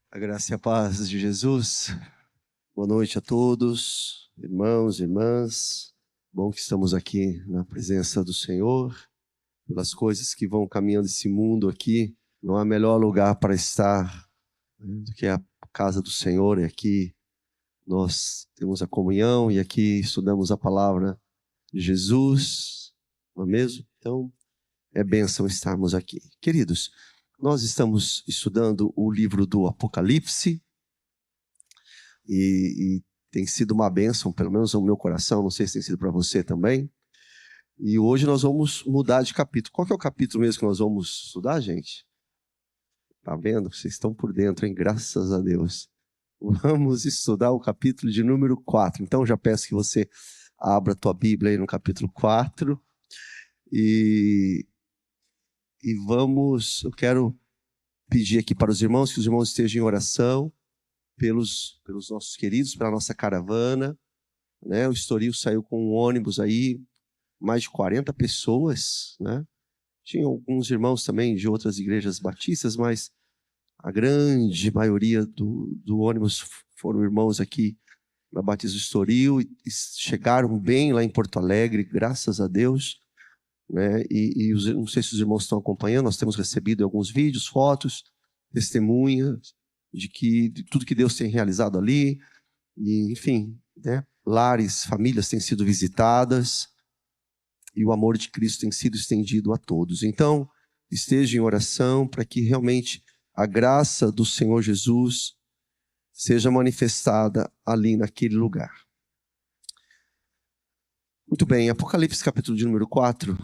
A graça e a paz de Jesus. Boa noite a todos, irmãos e irmãs. Bom que estamos aqui na presença do Senhor. Pelas coisas que vão caminhando esse mundo aqui, não há melhor lugar para estar do que a casa do Senhor. E aqui nós temos a comunhão e aqui estudamos a palavra de Jesus, não é mesmo? Então, é bênção estarmos aqui. Queridos, nós estamos estudando o livro do Apocalipse e tem sido uma bênção, pelo menos no meu coração, não sei se tem sido para você também. E hoje nós vamos mudar de capítulo. Qual que é o capítulo mesmo que nós vamos estudar, gente? Tá vendo? Vocês estão por dentro, hein? Graças a Deus. Vamos estudar o capítulo de número 4. Então já peço que você abra a tua Bíblia aí no capítulo 4 e vamos, eu quero pedir aqui para os irmãos, que os irmãos estejam em oração pelos nossos queridos, pela nossa caravana, né? O Estoril saiu com um ônibus aí, mais de 40 pessoas, né? Tinha alguns irmãos também de outras igrejas batistas, mas a grande maioria do ônibus foram irmãos aqui na Batista do Estoril e chegaram bem lá em Porto Alegre, graças a Deus. Né? Não sei se os irmãos estão acompanhando, nós temos recebido alguns vídeos, fotos, testemunhas de tudo que Deus tem realizado ali, e, enfim, né? Lares, famílias têm sido visitadas e o amor de Cristo tem sido estendido a todos. Então, esteja em oração para que realmente a graça do Senhor Jesus seja manifestada ali naquele lugar. Muito bem, Apocalipse capítulo de número 4.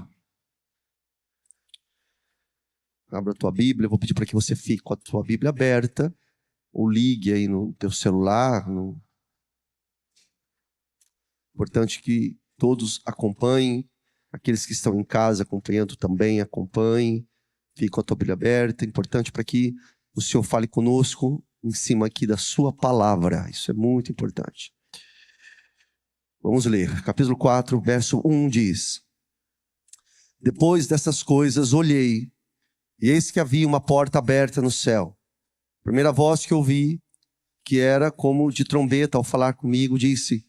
Abra a tua Bíblia, eu vou pedir para que você fique com a tua Bíblia aberta, ou ligue aí no teu celular. Importante que todos acompanhem, aqueles que estão em casa acompanhando também acompanhem, fique com a tua Bíblia aberta. Importante para que o Senhor fale conosco em cima aqui da sua palavra, isso é muito importante. Vamos ler, capítulo 4, verso 1 diz: Depois dessas coisas olhei, e eis que havia uma porta aberta no céu. A primeira voz que ouvi, que era como de trombeta ao falar comigo, disse: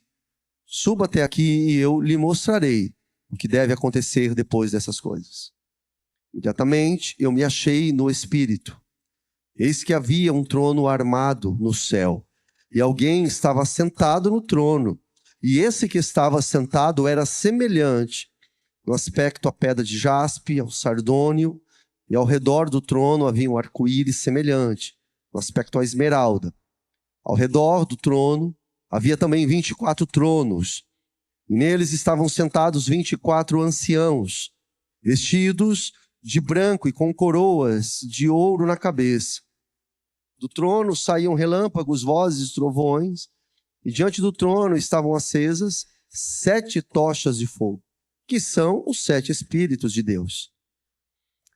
Suba até aqui e eu lhe mostrarei o que deve acontecer depois dessas coisas. Imediatamente eu me achei no Espírito. Eis que havia um trono armado no céu, e alguém estava sentado no trono. E esse que estava sentado era semelhante no aspecto à pedra de jaspe, ao sardônio, e ao redor do trono havia um arco-íris semelhante, no aspecto à esmeralda. Ao redor do trono havia também 24 tronos, e neles estavam sentados 24 anciãos, vestidos de branco e com coroas de ouro na cabeça. Do trono saíam relâmpagos, vozes, trovões, e diante do trono estavam acesas 7 tochas de fogo, que são os 7 Espíritos de Deus.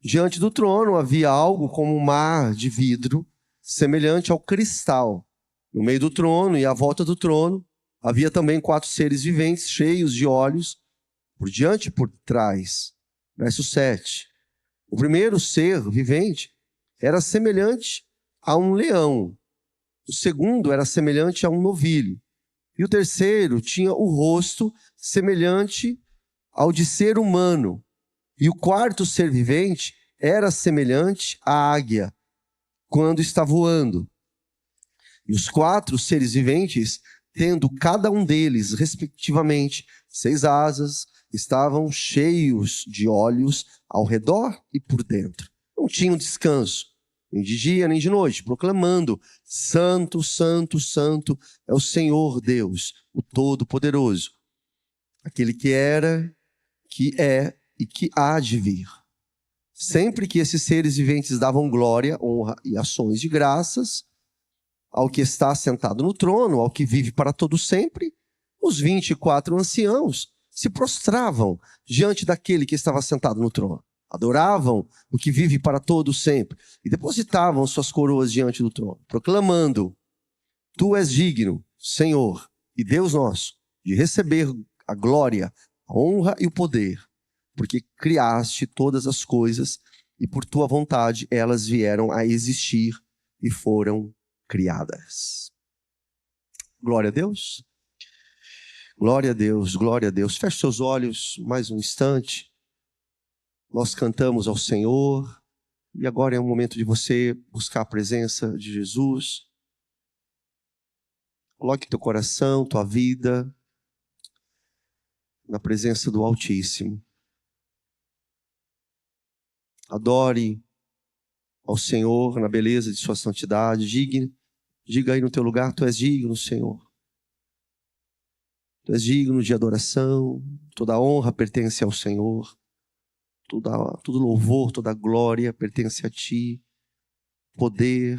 Diante do trono havia algo como um mar de vidro, semelhante ao cristal. No meio do trono e à volta do trono havia também 4 seres viventes, cheios de olhos, por diante e por trás. Verso 7. O primeiro ser vivente era semelhante a um leão. O segundo era semelhante a um novilho. E o terceiro tinha o rosto semelhante ao de ser humano. E o quarto ser vivente era semelhante à águia, quando está voando. E os 4 seres viventes, tendo cada um deles, respectivamente, 6 asas, estavam cheios de olhos ao redor e por dentro. Não tinham descanso, nem de dia nem de noite, proclamando: Santo, Santo, Santo é o Senhor Deus, o Todo-Poderoso, aquele que era, que é e que há de vir. Sempre que esses seres viventes davam glória, honra e ações de graças ao que está sentado no trono, ao que vive para todo sempre, os 24 anciãos se prostravam diante daquele que estava sentado no trono. Adoravam o que vive para todo sempre e depositavam suas coroas diante do trono, proclamando: Tu és digno, Senhor e Deus nosso, de receber a glória, a honra e o poder, porque criaste todas as coisas e por tua vontade elas vieram a existir e foram criadas. Glória a Deus. Glória a Deus, glória a Deus. Feche seus olhos mais um instante. Nós cantamos ao Senhor e agora é o momento de você buscar a presença de Jesus. Coloque teu coração, tua vida na presença do Altíssimo. Adore ao Senhor na beleza de sua santidade. Diga aí no teu lugar, tu és digno, Senhor. Tu és digno de adoração, toda honra pertence ao Senhor, todo louvor, toda glória pertence a Ti, poder.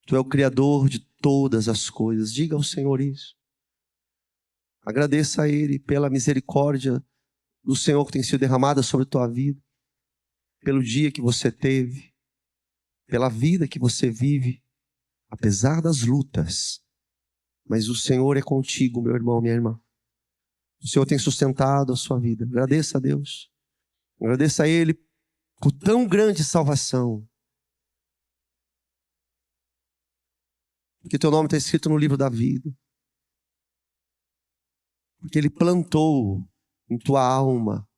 Tu é o Criador de todas as coisas. Diga ao Senhor isso. Agradeça a Ele pela misericórdia do Senhor que tem sido derramada sobre a tua vida, pelo dia que você teve, pela vida que você vive, apesar das lutas. Mas o Senhor é contigo, meu irmão, minha irmã. O Senhor tem sustentado a sua vida. Agradeça a Deus. Agradeça a Ele por tão grande salvação. Porque teu nome está escrito no livro da vida. Porque Ele plantou em tua alma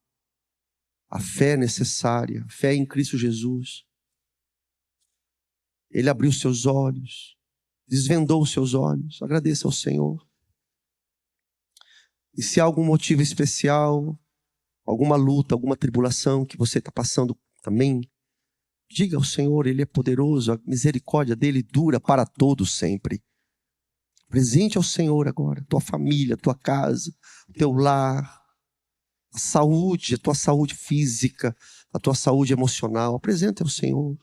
a fé necessária, a fé em Cristo Jesus. Ele abriu seus olhos, desvendou os seus olhos. Agradeça ao Senhor. E se há algum motivo especial, alguma luta, alguma tribulação que você está passando também, diga ao Senhor, Ele é poderoso, a misericórdia dEle dura para todos sempre. Presente ao Senhor agora, tua família, tua casa, teu lar, a saúde, a tua saúde física, a tua saúde emocional. Apresenta ao Senhor.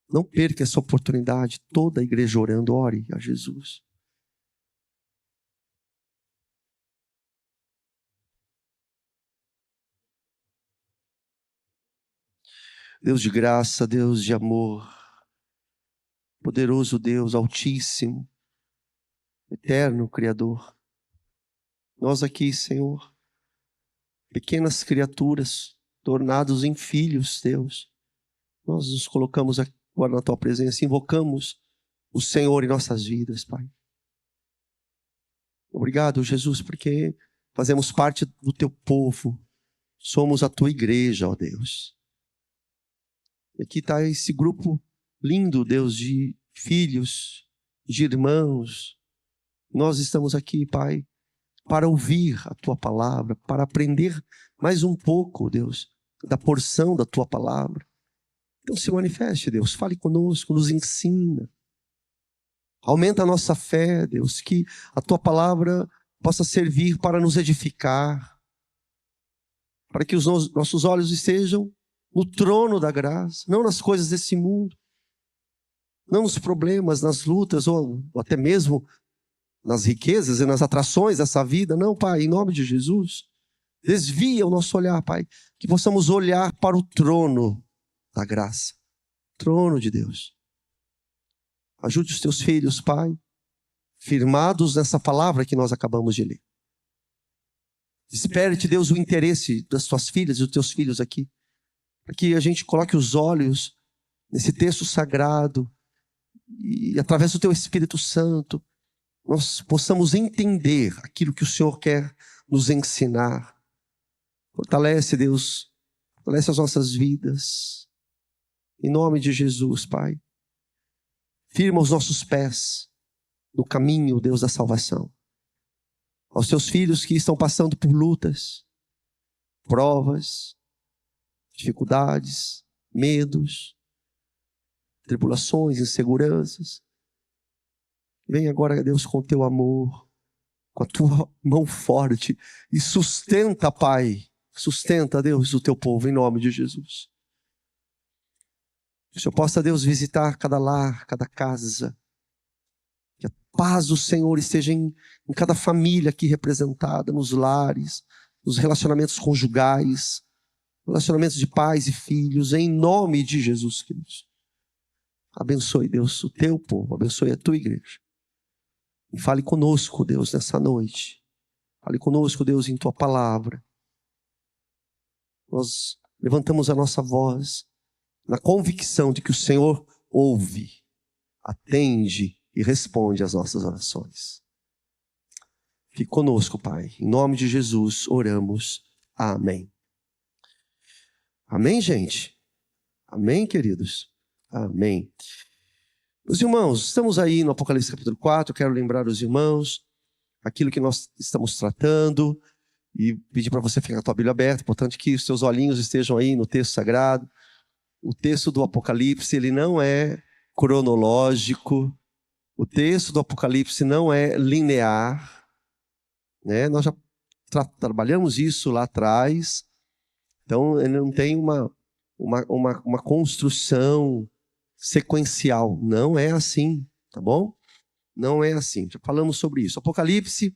Não perca essa oportunidade. Toda a igreja orando, ore a Jesus. Deus de graça, Deus de amor, poderoso Deus, Altíssimo, eterno Criador. Nós aqui, Senhor, pequenas criaturas, tornados em filhos, Deus, nós nos colocamos agora na Tua presença, invocamos o Senhor em nossas vidas, Pai. Obrigado, Jesus, porque fazemos parte do Teu povo, somos a Tua igreja, ó Deus. E aqui está esse grupo lindo, Deus, de filhos, de irmãos. Nós estamos aqui, Pai, para ouvir a Tua palavra, para aprender mais um pouco, Deus, da porção da Tua palavra. Então se manifeste, Deus, fale conosco, nos ensina. Aumenta a nossa fé, Deus, que a Tua palavra possa servir para nos edificar, para que os nossos olhos estejam no trono da graça, não nas coisas desse mundo, não nos problemas, nas lutas, ou até mesmo nas riquezas e nas atrações dessa vida. Não, Pai, em nome de Jesus, desvia o nosso olhar, Pai, que possamos olhar para o trono da graça, trono de Deus. Ajude os teus filhos, Pai, firmados nessa palavra que nós acabamos de ler. Desperte, Deus, o interesse das tuas filhas e dos teus filhos aqui, para que a gente coloque os olhos nesse texto sagrado e, através do Teu Espírito Santo, nós possamos entender aquilo que o Senhor quer nos ensinar. Fortalece, Deus, fortalece as nossas vidas. Em nome de Jesus, Pai. Firma os nossos pés no caminho, Deus, da salvação. Aos Teus filhos que estão passando por lutas, provas, dificuldades, medos, tribulações, inseguranças. Vem agora, Deus, com o Teu amor, com a Tua mão forte e sustenta, Pai, sustenta, Deus, o Teu povo, em nome de Jesus. Que o Senhor possa, Deus, visitar cada lar, cada casa. Que a paz do Senhor esteja em cada família aqui representada, nos lares, nos relacionamentos conjugais, relacionamentos de pais e filhos, em nome de Jesus Cristo. Abençoe, Deus, o Teu povo, abençoe a Tua igreja. E fale conosco, Deus, nessa noite. Fale conosco, Deus, em Tua palavra. Nós levantamos a nossa voz na convicção de que o Senhor ouve, atende e responde às nossas orações. Fique conosco, Pai. Em nome de Jesus, oramos. Amém. Amém, gente? Amém, queridos? Amém. Meus irmãos, estamos aí no Apocalipse capítulo 4. Eu quero lembrar os irmãos aquilo que nós estamos tratando e pedir para você ficar com a tua Bíblia aberta. É importante que os seus olhinhos estejam aí no texto sagrado. O texto do Apocalipse, ele não é cronológico. O texto do Apocalipse não é linear, né? Nós já trabalhamos isso lá atrás. Então, ele não tem uma construção sequencial. Não é assim, tá bom? Não é assim. Já falamos sobre isso. Apocalipse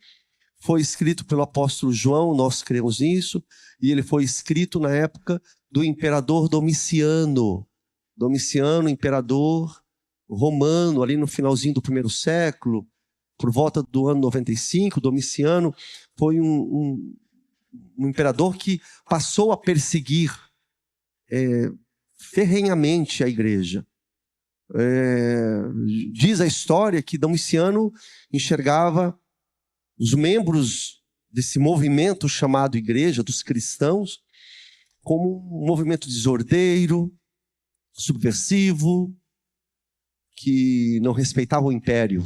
foi escrito pelo apóstolo João, nós cremos nisso, e ele foi escrito na época do imperador Domiciano. Domiciano, imperador romano, ali no finalzinho do primeiro século, por volta do ano 95, Domiciano foi um imperador que passou a perseguir ferrenhamente a igreja. Diz a história que Domiciano enxergava os membros desse movimento chamado igreja, dos cristãos, como um movimento desordeiro, subversivo, que não respeitava o império.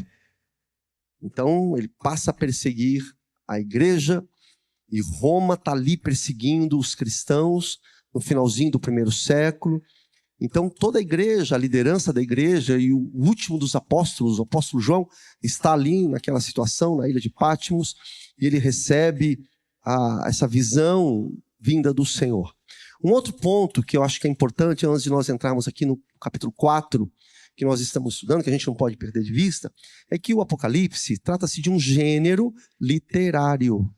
Então ele passa a perseguir a igreja, e Roma está ali perseguindo os cristãos no finalzinho do primeiro século. Então toda a igreja, a liderança da igreja e o último dos apóstolos, o apóstolo João, está ali naquela situação, na ilha de Patmos, e ele recebe essa visão vinda do Senhor. Um outro ponto que eu acho que é importante, antes de nós entrarmos aqui no capítulo 4, que nós estamos estudando, que a gente não pode perder de vista, é que o Apocalipse trata-se de um gênero literário.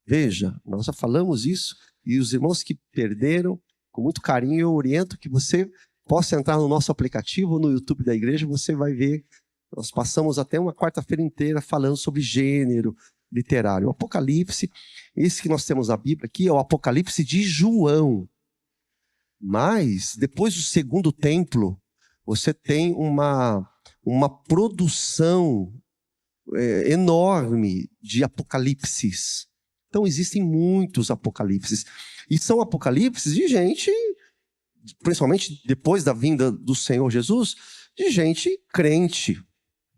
Veja, nós já falamos isso, e os irmãos que perderam, com muito carinho, eu oriento que você possa entrar no nosso aplicativo, no YouTube da igreja, você vai ver, nós passamos até uma quarta-feira inteira falando sobre gênero literário. O Apocalipse, esse que nós temos na Bíblia aqui, é o Apocalipse de João. Mas, depois do segundo templo, você tem uma produção enorme de apocalipses. Então existem muitos apocalipses. E são apocalipses de gente, principalmente depois da vinda do Senhor Jesus, de gente crente.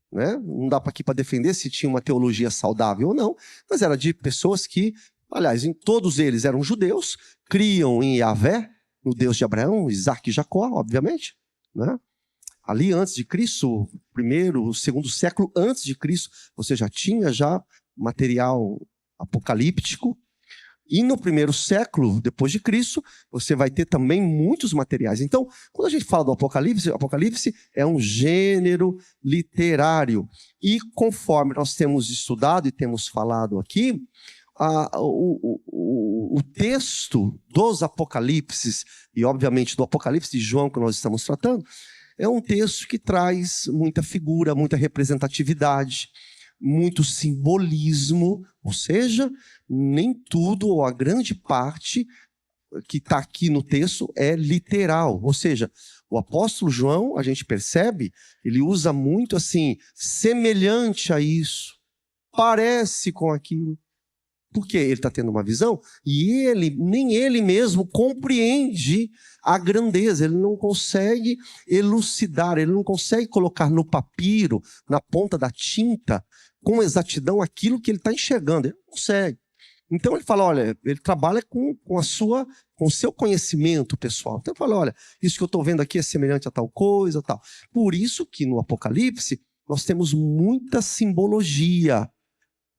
Né? Não dá aqui para defender se tinha uma teologia saudável ou não, mas era de pessoas que, aliás, todos eles eram judeus, criam em Yahvé, no Deus de Abraão, Isaac e Jacó, obviamente, né? Ali antes de Cristo, primeiro, segundo século antes de Cristo, você já tinha material apocalíptico. E no primeiro século, depois de Cristo, você vai ter também muitos materiais. Então, quando a gente fala do Apocalipse, o Apocalipse é um gênero literário. E conforme nós temos estudado e temos falado aqui, o texto dos Apocalipses, e obviamente do Apocalipse de João que nós estamos tratando, é um texto que traz muita figura, muita representatividade, muito simbolismo, ou seja, nem tudo, ou a grande parte que está aqui no texto é literal. Ou seja, o apóstolo João, a gente percebe, ele usa muito assim, semelhante a isso, parece com aquilo. Porque ele está tendo uma visão e nem ele mesmo compreende a grandeza. Ele não consegue elucidar, ele não consegue colocar no papiro, na ponta da tinta, com exatidão aquilo que ele está enxergando. Ele não consegue. Então ele fala, olha, ele trabalha com o seu conhecimento pessoal. Então ele fala, olha, isso que eu estou vendo aqui é semelhante a tal coisa, tal. Por isso que no Apocalipse nós temos muita simbologia.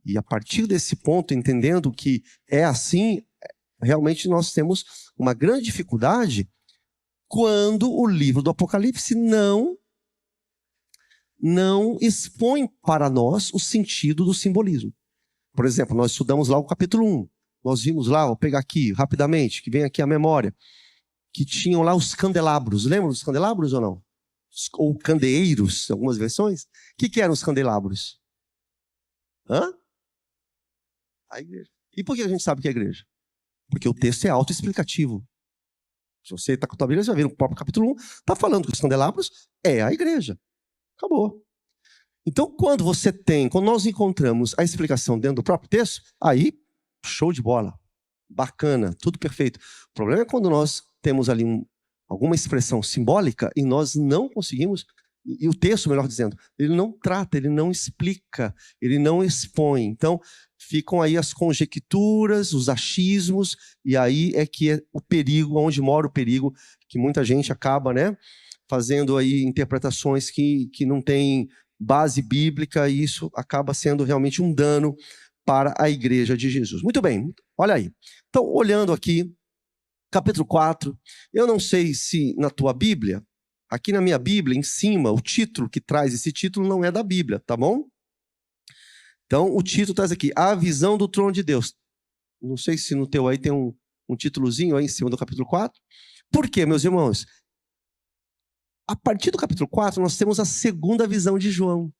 E a partir desse ponto, entendendo que é assim, realmente nós temos uma grande dificuldade quando o livro do Apocalipse não expõe para nós o sentido do simbolismo. Por exemplo, nós estudamos lá o capítulo 1. Nós vimos lá, vou pegar aqui rapidamente, que vem aqui a memória, que tinham lá os candelabros. Lembram dos candelabros ou não? Ou candeeiros, em algumas versões. O que eram os candelabros? A igreja. E por que a gente sabe que é a igreja? Porque o texto é autoexplicativo. Se você está com a tua Bíblia, você vai ver no próprio capítulo 1, está falando que os candelabros é a igreja. Acabou. Então, quando nós encontramos a explicação dentro do próprio texto, aí, show de bola. Bacana, tudo perfeito. O problema é quando nós temos ali alguma expressão simbólica e nós não conseguimos, e o texto, melhor dizendo, ele não trata, ele não explica, ele não expõe. Então, ficam aí as conjecturas, os achismos, e aí é que é o perigo, onde mora o perigo, que muita gente acaba, né, fazendo aí interpretações que não têm base bíblica, e isso acaba sendo realmente um dano para a igreja de Jesus. Muito bem, olha aí. Então, olhando aqui, capítulo 4, eu não sei se na tua Bíblia, aqui na minha Bíblia, em cima, o título que traz esse título não é da Bíblia, tá bom? Então, o título traz aqui, A Visão do Trono de Deus. Não sei se no teu aí tem um títulozinho aí em cima do capítulo 4. Por quê, meus irmãos? A partir do capítulo 4, nós temos a segunda visão de João.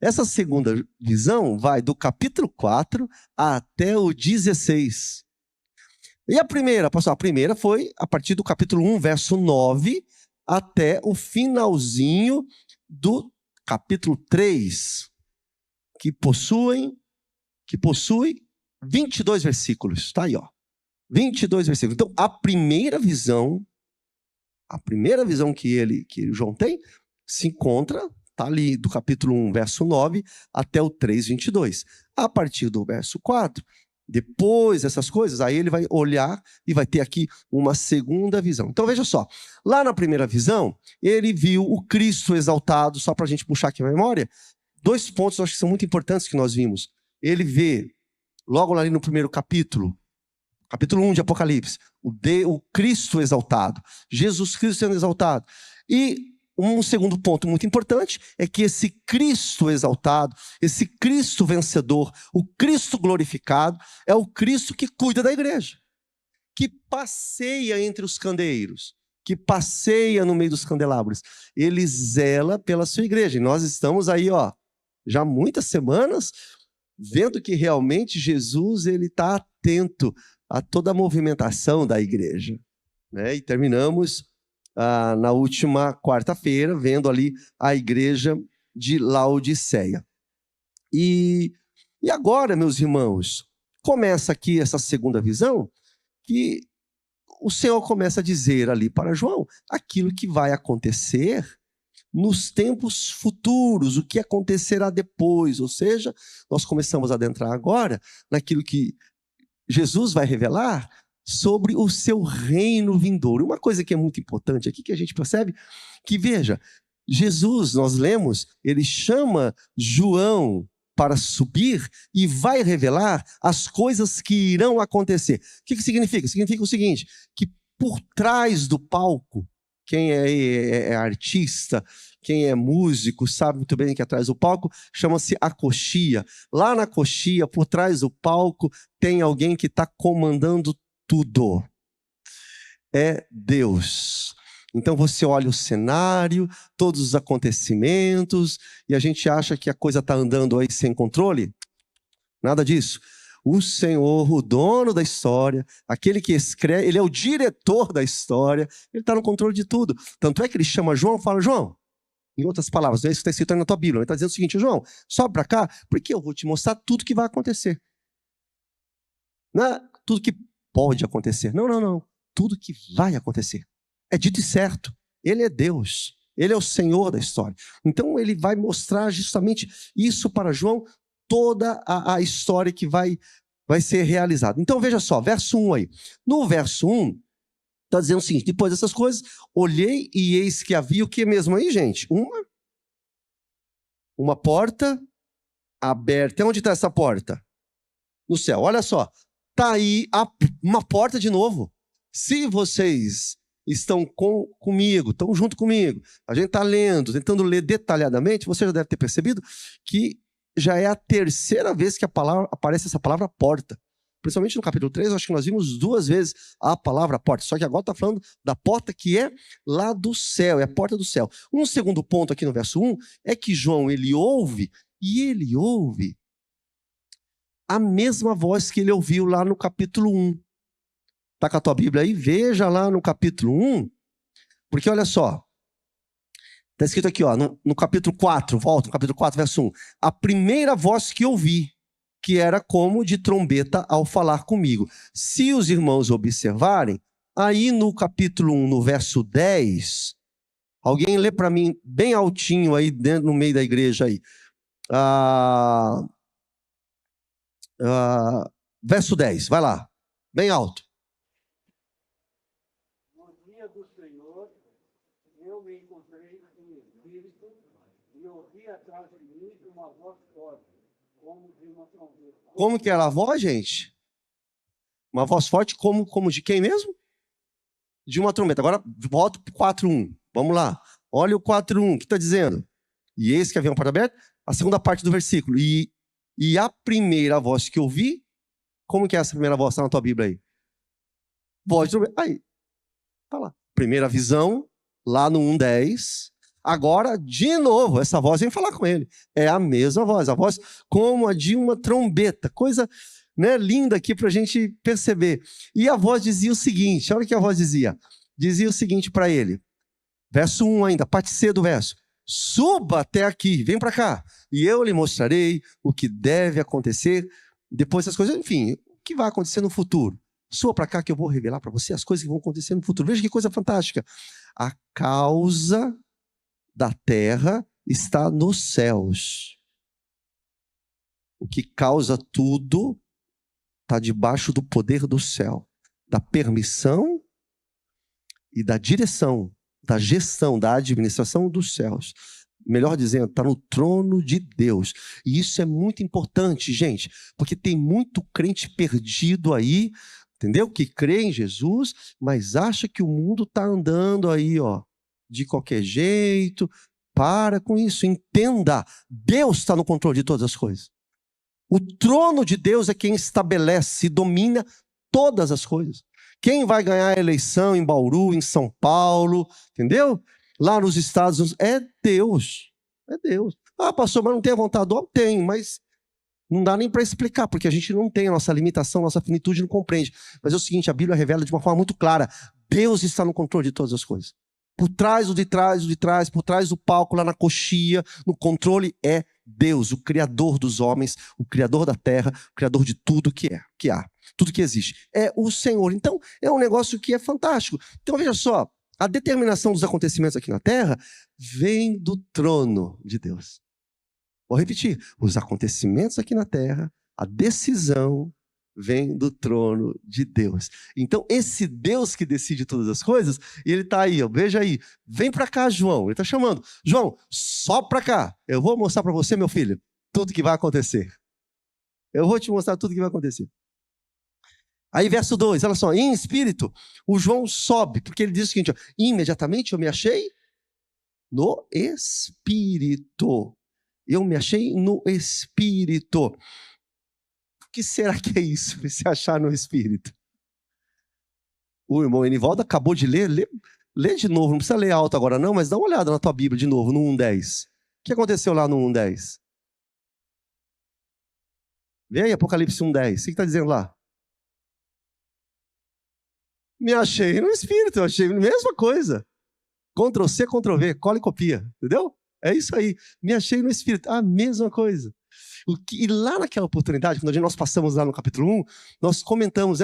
Essa segunda visão vai do capítulo 4 até o 16. E a primeira, pastor, a primeira foi a partir do capítulo 1, verso 9, até o finalzinho do capítulo 3, que possui 22 versículos. Está aí, ó. 22 versículos. Então, a primeira visão que João tem, se encontra, está ali do capítulo 1, verso 9, até o 3, 22. A partir do verso 4, depois dessas coisas, aí ele vai olhar e vai ter aqui uma segunda visão. Então, veja só. Lá na primeira visão, ele viu o Cristo exaltado, só para a gente puxar aqui a memória, 2 pontos eu acho que são muito importantes que nós vimos. Ele vê, logo ali no primeiro capítulo 1 de Apocalipse, o Cristo exaltado, Jesus Cristo sendo exaltado. E um segundo ponto muito importante é que esse Cristo exaltado, esse Cristo vencedor, o Cristo glorificado, é o Cristo que cuida da igreja, que passeia entre os candeeiros, que passeia no meio dos candelabros. Ele zela pela sua igreja. E nós estamos aí, ó, já muitas semanas, vendo que realmente Jesus está atento a toda a movimentação da igreja, né? E terminamos na última quarta-feira, vendo ali a igreja de Laodiceia. E agora, meus irmãos, começa aqui essa segunda visão, que o Senhor começa a dizer ali para João aquilo que vai acontecer nos tempos futuros, o que acontecerá depois. Ou seja, nós começamos a adentrar agora naquilo que Jesus vai revelar sobre o seu reino vindouro. Uma coisa que é muito importante aqui, que a gente percebe, que veja, Jesus, nós lemos, ele chama João para subir e vai revelar as coisas que irão acontecer. O que significa? Significa o seguinte, que por trás do palco, quem é artista, quem é músico, sabe muito bem que atrás do palco, chama-se a coxia. Lá na coxia, por trás do palco, tem alguém que está comandando tudo. É Deus. Então você olha o cenário, todos os acontecimentos, e a gente acha que a coisa está andando aí sem controle. Nada disso. O Senhor, o dono da história, aquele que escreve, ele é o diretor da história, ele está no controle de tudo. Tanto é que ele chama João e fala, João, em outras palavras, não é isso que está escrito aí na tua Bíblia, ele está dizendo o seguinte, João, sobe para cá, porque eu vou te mostrar tudo que vai acontecer. Não é tudo que pode acontecer. Não. Tudo que vai acontecer. É dito e certo. Ele é Deus. Ele é o Senhor da história. Então ele vai mostrar justamente isso para João, toda a história que vai ser realizada. Então veja só, verso 1 aí. No verso 1, está dizendo o seguinte, depois dessas coisas, olhei e eis que havia o que mesmo aí, gente? Uma porta aberta. Onde está essa porta? No céu. Olha só. Está aí uma porta de novo. Se vocês estão comigo, estão junto comigo, a gente está lendo, tentando ler detalhadamente, você já deve ter percebido que já é a terceira vez que aparece essa palavra porta. Principalmente no capítulo 3, acho que nós vimos 2 vezes a palavra porta. Só que agora está falando da porta que é lá do céu, é a porta do céu. Um segundo ponto aqui no verso 1 é que João, ele ouve a mesma voz que ele ouviu lá no capítulo 1. Está com a tua Bíblia aí? Veja lá no capítulo 1, porque olha só, está escrito aqui, ó, no capítulo 4, volta no capítulo 4, verso 1. A primeira voz que ouvi, que era como de trombeta ao falar comigo. Se os irmãos observarem, aí no capítulo 1, no verso 10, alguém lê para mim bem altinho aí dentro, no meio da igreja aí. Verso 10, vai lá, bem alto. No dia do Senhor, eu me encontrei em espírito e ouvi atrás de mim uma voz forte, como de uma trombeta. Como que era a voz, gente? Uma voz forte como de quem mesmo? De uma trombeta. Agora volta para o 4.1. Vamos lá. Olha o 4.1, o que está dizendo? E eis que havia uma porta aberta. A segunda parte do versículo. E a primeira voz que eu vi, como que é essa primeira voz? Está na tua Bíblia aí. Voz de trombeta. Aí, tá lá. Primeira visão, lá no 1.10. Agora, de novo, essa voz vem falar com ele. É a mesma voz. A voz como a de uma trombeta. Coisa, né, linda aqui para a gente perceber. E a voz dizia o seguinte, olha o que a voz dizia. Dizia o seguinte para ele. Verso 1 ainda, parte C do verso. Suba até aqui, vem para cá, e eu lhe mostrarei o que deve acontecer depois das coisas, enfim, o que vai acontecer no futuro. Suba para cá que eu vou revelar para você as coisas que vão acontecer no futuro. Veja que coisa fantástica. A causa da terra está nos céus. O que causa tudo está debaixo do poder do céu, da permissão e da direção, da gestão, da administração dos céus. Melhor dizendo, está no trono de Deus. E isso é muito importante, gente, porque tem muito crente perdido aí, entendeu? Que crê em Jesus, mas acha que o mundo está andando aí, ó, de qualquer jeito. Para com isso, entenda, Deus está no controle de todas as coisas. O trono de Deus é quem estabelece e domina todas as coisas. Quem vai ganhar a eleição em Bauru, em São Paulo, entendeu? Lá nos Estados Unidos, é Deus. É Deus. Ah, pastor, mas não tem a vontade do homem? Tem, mas não dá nem para explicar, porque a gente não tem a nossa limitação, a nossa finitude não compreende. Mas é o seguinte, a Bíblia revela de uma forma muito clara, Deus está no controle de todas as coisas. Por trás, por trás do palco, lá na coxia, no controle é Deus, o Criador dos homens, o Criador da terra, o Criador de tudo que há, tudo que existe. É o Senhor. Então, é um negócio que é fantástico. Então, veja só, a determinação dos acontecimentos aqui na terra vem do trono de Deus. Vou repetir, os acontecimentos aqui na terra, a decisão vem do trono de Deus. Então, esse Deus que decide todas as coisas, ele está aí, ó, veja aí, vem para cá, João, ele está chamando, João, sobe para cá, eu vou mostrar para você, meu filho, tudo que vai acontecer. Eu vou te mostrar tudo que vai acontecer. Aí, verso 2, olha só, em espírito, o João sobe, porque ele diz o seguinte, ó, imediatamente eu me achei no espírito. Eu me achei no espírito. O que será que é isso, se achar no Espírito? O irmão Enivaldo acabou de ler, lê de novo, não precisa ler alto agora não, mas dá uma olhada na tua Bíblia de novo, no 1.10. O que aconteceu lá no 1.10? Vê aí, Apocalipse 1.10, o que está dizendo lá? Me achei no Espírito, eu achei a mesma coisa. Ctrl C, Ctrl V, cola e copia, entendeu? É isso aí, me achei no Espírito, a mesma coisa. E lá naquela oportunidade, quando nós passamos lá no capítulo 1, nós comentamos,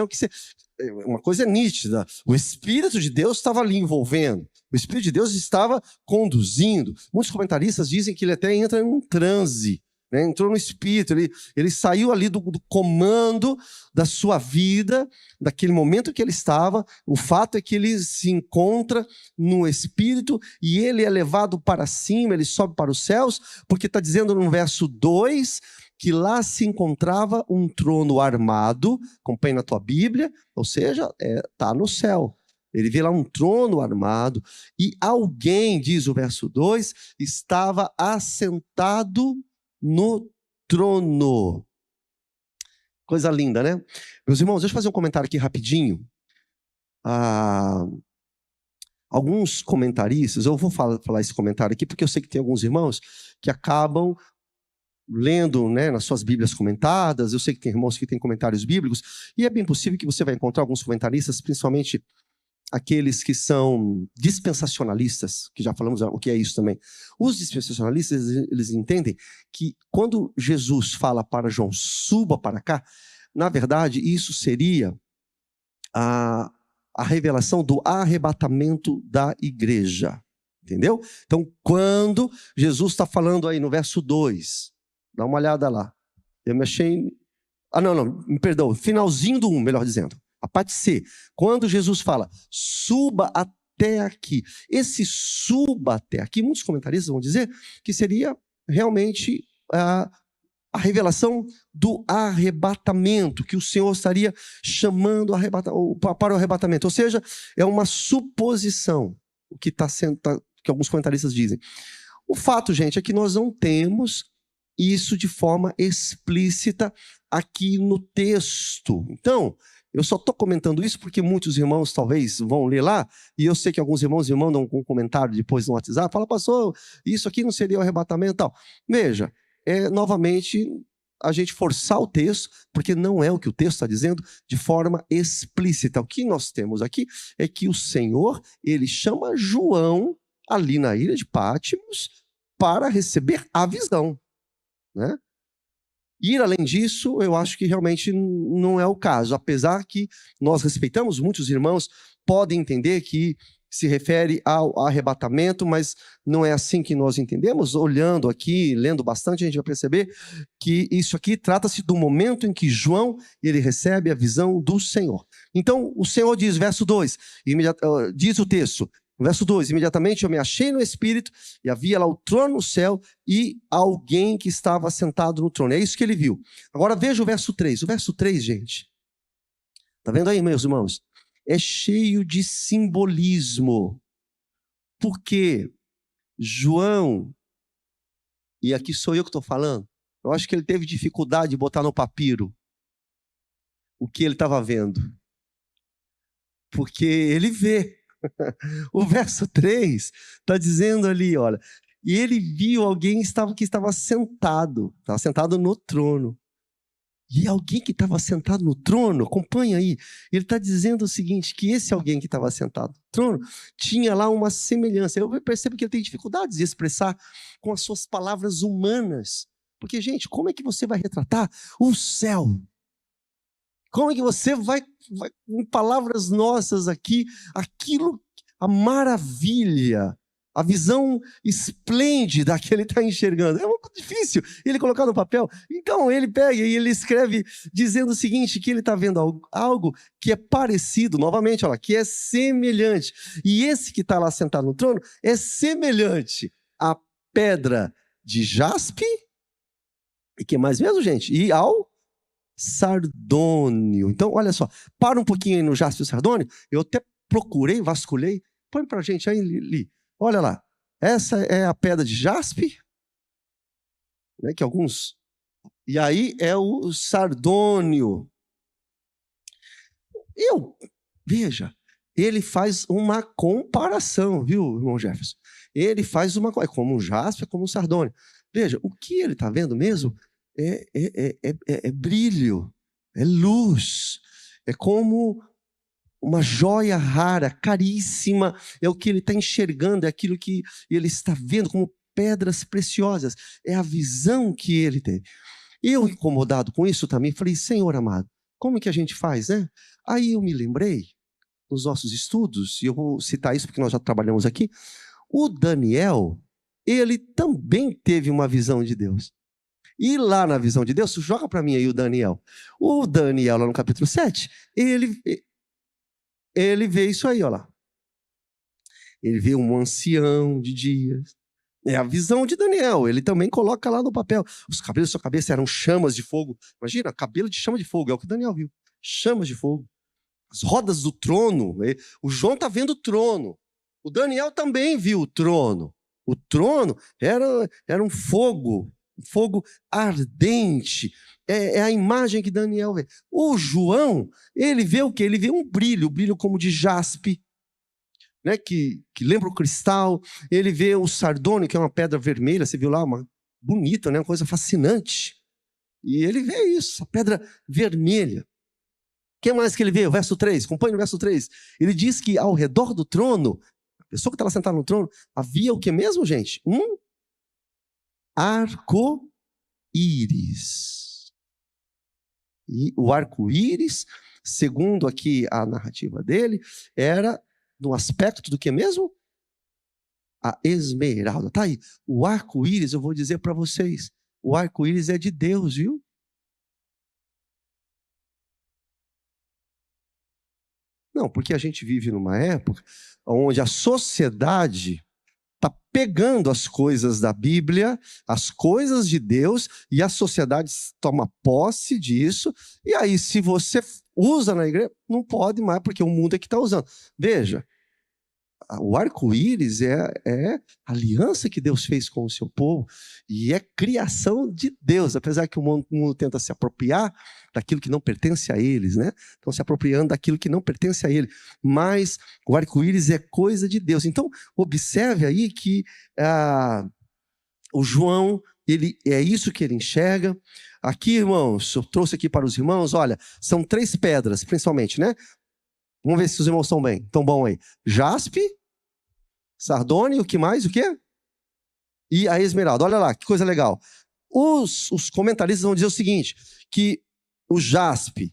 uma coisa nítida, o Espírito de Deus estava ali envolvendo, o Espírito de Deus estava conduzindo. Muitos comentaristas dizem que ele até entra em um transe, né? Entrou no Espírito, ele saiu ali do comando da sua vida, daquele momento que ele estava. O fato é que ele se encontra no Espírito e ele é levado para cima, ele sobe para os céus, porque está dizendo no verso 2 que lá se encontrava um trono armado, acompanha na tua Bíblia, ou seja, está no céu. Ele vê lá um trono armado e alguém, diz o verso 2, estava assentado no trono. Coisa linda, né? Meus irmãos, deixa eu fazer um comentário aqui rapidinho. Alguns comentaristas, eu vou falar esse comentário aqui porque eu sei que tem alguns irmãos que acabam lendo, né, nas suas Bíblias comentadas. Eu sei que tem irmãos que têm comentários bíblicos, e é bem possível que você vai encontrar alguns comentaristas, principalmente aqueles que são dispensacionalistas, que já falamos o que é isso também. Os dispensacionalistas, eles entendem que quando Jesus fala para João, suba para cá, na verdade, isso seria a revelação do arrebatamento da igreja. Entendeu? Então, quando Jesus está falando aí no verso 2, dá uma olhada lá. Eu me achei... me perdão, finalzinho do 1, melhor dizendo. A parte C. Quando Jesus fala, suba até aqui. Esse suba até aqui, muitos comentaristas vão dizer que seria realmente a revelação do arrebatamento, que o Senhor estaria chamando para o arrebatamento. Ou seja, é uma suposição, o que está sendo... que alguns comentaristas dizem. O fato, gente, é que nós não temos isso de forma explícita aqui no texto. Então, eu só estou comentando isso porque muitos irmãos talvez vão ler lá, e eu sei que alguns irmãos me mandam um comentário depois no WhatsApp, fala, pastor, isso aqui não seria o arrebatamento e tal. Veja, novamente, a gente forçar o texto, porque não é o que o texto está dizendo de forma explícita. O que nós temos aqui é que o Senhor, ele chama João ali na ilha de Patmos para receber a visão, né? Ir além disso, eu acho que realmente não é o caso, apesar que nós respeitamos, muitos irmãos podem entender que se refere ao arrebatamento, mas não é assim que nós entendemos. Olhando aqui, lendo bastante, a gente vai perceber que isso aqui trata-se do momento em que João ele recebe a visão do Senhor. Então, o Senhor diz, verso 2, diz o texto, verso 2, imediatamente eu me achei no Espírito e havia lá o trono no céu e alguém que estava sentado no trono. É isso que ele viu. Agora veja o verso 3. O verso 3, gente, tá vendo aí, meus irmãos? É cheio de simbolismo. Porque João, e aqui sou eu que estou falando, eu acho que ele teve dificuldade de botar no papiro o que ele estava vendo. Porque ele vê. O verso 3 está dizendo ali, olha, e ele viu alguém que estava sentado no trono. E alguém que estava sentado no trono, acompanha aí, ele está dizendo o seguinte, que esse alguém que estava sentado no trono tinha lá uma semelhança. Eu percebo que ele tem dificuldades de expressar com as suas palavras humanas. Porque, gente, como é que você vai retratar o céu? Como é que você vai em palavras nossas aqui, aquilo, a maravilha, a visão esplêndida que ele está enxergando? É muito difícil ele colocar no papel. Então ele pega e ele escreve dizendo o seguinte, que ele está vendo algo que é parecido, novamente, olha, que é semelhante. E esse que está lá sentado no trono é semelhante à pedra de jaspe, e que mais mesmo, gente? E ao sardônio. Então, olha só, para um pouquinho aí no jaspe e o sardônio, eu até procurei, vasculhei, põe pra gente aí, Li. Olha lá, essa é a pedra de jaspe, né, que alguns... E aí é o sardônio. Veja, ele faz uma comparação, viu, irmão Jefferson? Ele faz uma coisa, como um jaspe, como um sardônio. Veja, o que ele está vendo mesmo é brilho, é luz, é como uma joia rara, caríssima, é o que ele está enxergando, é aquilo que ele está vendo como pedras preciosas, é a visão que ele teve. Eu, incomodado com isso também, falei, Senhor amado, como é que a gente faz, né? Aí eu me lembrei, nos nossos estudos, e eu vou citar isso porque nós já trabalhamos aqui, o Daniel, ele também teve uma visão de Deus. E lá na visão de Deus, joga para mim aí o Daniel. O Daniel, lá no capítulo 7, ele vê isso aí, olha lá. Ele vê um ancião de dias. É a visão de Daniel, ele também coloca lá no papel. Os cabelos da sua cabeça eram chamas de fogo. Imagina, cabelo de chama de fogo, é o que Daniel viu. Chamas de fogo. As rodas do trono, o João está vendo o trono. O Daniel também viu o trono. O trono era um fogo ardente. É a imagem que Daniel vê. O João, ele vê o quê? Ele vê um brilho como de jaspe, né? que lembra o cristal. Ele vê o sardônio, que é uma pedra vermelha, você viu lá, uma bonita, né? Uma coisa fascinante. E ele vê isso, a pedra vermelha. O que mais que ele vê? O verso 3, acompanhe no verso 3. Ele diz que ao redor do trono, a pessoa que estava sentada no trono, havia o que mesmo, gente? Um arco-íris. E o arco-íris, segundo aqui a narrativa dele, era no aspecto do que mesmo? A esmeralda. Tá aí. O arco-íris, eu vou dizer para vocês, o arco-íris é de Deus, viu? Não, porque a gente vive numa época onde a sociedade está pegando as coisas da Bíblia, as coisas de Deus, e a sociedade toma posse disso, e aí se você usa na igreja, não pode mais, porque o mundo é que está usando. Veja, o arco-íris é a aliança que Deus fez com o seu povo, e é criação de Deus, apesar que o mundo tenta se apropriar daquilo que não pertence a eles, né? Estão se apropriando daquilo que não pertence a ele, mas o arco-íris é coisa de Deus. Então, observe aí que o João, é isso que ele enxerga. Aqui, irmãos, eu trouxe aqui para os irmãos, olha, são 3 pedras, principalmente, né? Vamos ver se os irmãos estão bem. Estão bom aí. Jaspe, sardônio, o que mais? O quê? E a esmeralda. Olha lá, que coisa legal. Os comentaristas vão dizer o seguinte, que o jaspe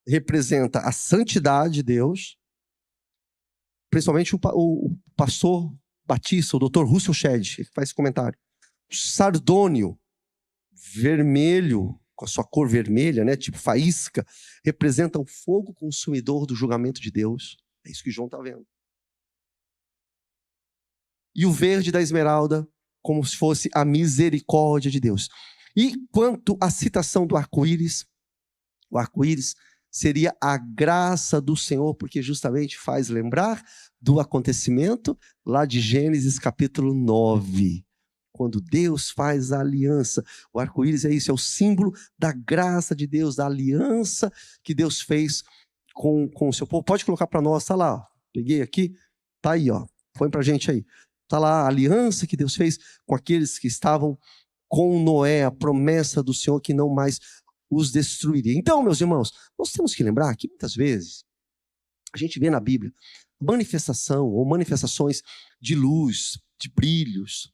representa a santidade de Deus, principalmente o pastor batista, o Dr. Russell Shedd, que faz esse comentário. O sardônio, vermelho, com a sua cor vermelha, né, tipo faísca, representa o fogo consumidor do julgamento de Deus. É isso que João está vendo. E o verde da esmeralda, como se fosse a misericórdia de Deus. E quanto à citação do arco-íris, o arco-íris seria a graça do Senhor, porque justamente faz lembrar do acontecimento lá de Gênesis capítulo 9. Quando Deus faz a aliança, o arco-íris é isso, é o símbolo da graça de Deus, da aliança que Deus fez com o seu povo. Pode colocar para nós, está lá, peguei aqui, está aí, ó, põe para a gente aí. Está lá a aliança que Deus fez com aqueles que estavam com Noé, a promessa do Senhor que não mais os destruiria. Então, meus irmãos, nós temos que lembrar que muitas vezes a gente vê na Bíblia manifestação ou manifestações de luz, de brilhos,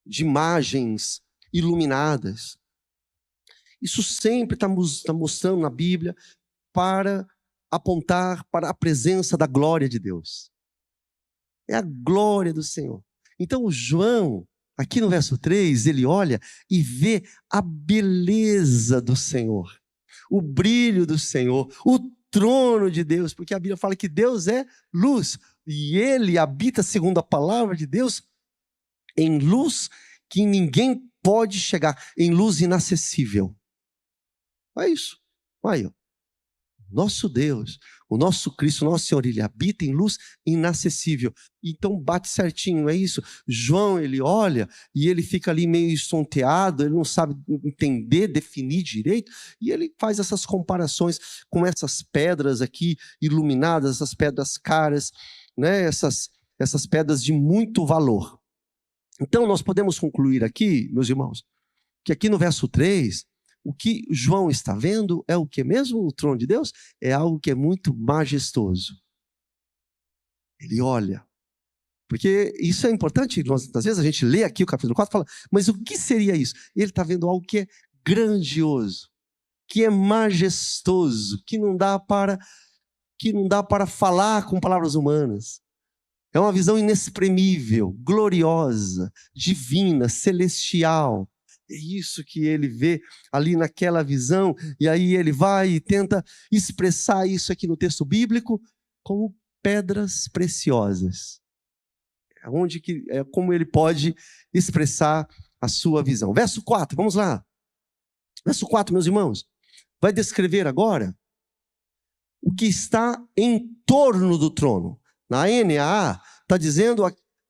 de imagens iluminadas. Isso sempre está mostrando na Bíblia para apontar para a presença da glória de Deus. É a glória do Senhor. Então o João, aqui no verso 3, ele olha e vê a beleza do Senhor, o brilho do Senhor, o trono de Deus, porque a Bíblia fala que Deus é luz, e ele habita, segundo a palavra de Deus, em luz que ninguém pode chegar, em luz inacessível. É isso. Aí, ó. Nosso Deus, o nosso Cristo, o nosso Senhor, ele habita em luz inacessível. Então bate certinho, é isso. João, ele olha e ele fica ali meio estonteado, ele não sabe entender, definir direito, e ele faz essas comparações com essas pedras aqui iluminadas, essas pedras caras, né? Essas pedras de muito valor. Então nós podemos concluir aqui, meus irmãos, que aqui no verso 3, o que João está vendo é o que mesmo? O trono de Deus é algo que é muito majestoso. Ele olha. Porque isso é importante, às vezes a gente lê aqui o capítulo 4 e fala, mas o que seria isso? Ele está vendo algo que é grandioso, que é majestoso, que não dá para falar com palavras humanas. É uma visão inexprimível, gloriosa, divina, celestial. É isso que ele vê ali naquela visão, e aí ele vai e tenta expressar isso aqui no texto bíblico como pedras preciosas. É como ele pode expressar a sua visão. Verso 4, vamos lá. Verso 4, meus irmãos, vai descrever agora o que está em torno do trono. Na NAA está dizendo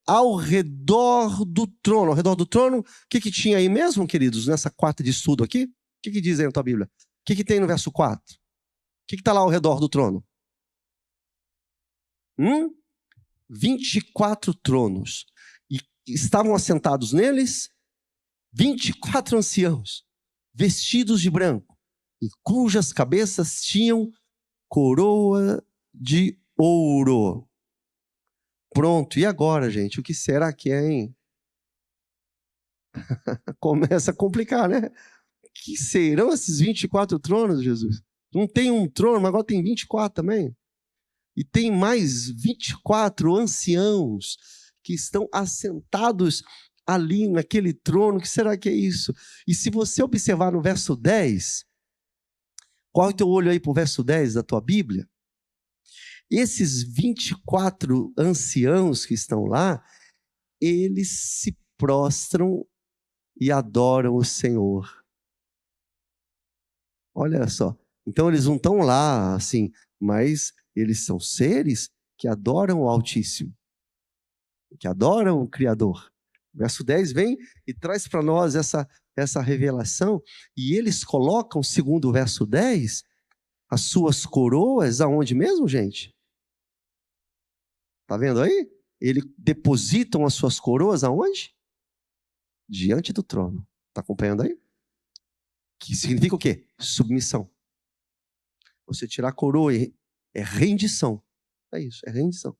ao redor do trono. Ao redor do trono, o que tinha aí mesmo, queridos, nessa quarta de estudo aqui? O que diz aí na tua Bíblia? O que tem no verso 4? O que está lá ao redor do trono? 24 tronos. E estavam assentados neles 24 anciãos, vestidos de branco, e cujas cabeças tinham coroa de ouro. Pronto, e agora, gente? O que será que é, hein? Começa a complicar, né? Que serão esses 24 tronos, Jesus? Não tem um trono, mas agora tem 24 também. E tem mais 24 anciãos que estão assentados ali naquele trono. O que será que é isso? E se você observar no verso 10, qual é o teu olho aí para o verso 10 da tua Bíblia? Esses 24 anciãos que estão lá, eles se prostram e adoram o Senhor. Olha só. Então eles não estão lá assim, mas eles são seres que adoram o Altíssimo, que adoram o Criador. O verso 10 vem e traz para nós essa revelação, e eles colocam, segundo o verso 10, as suas coroas aonde mesmo, gente? Está vendo aí? Eles depositam as suas coroas aonde? Diante do trono. Está acompanhando aí? Que significa o quê? Submissão. Você tirar a coroa é rendição. É isso, é rendição.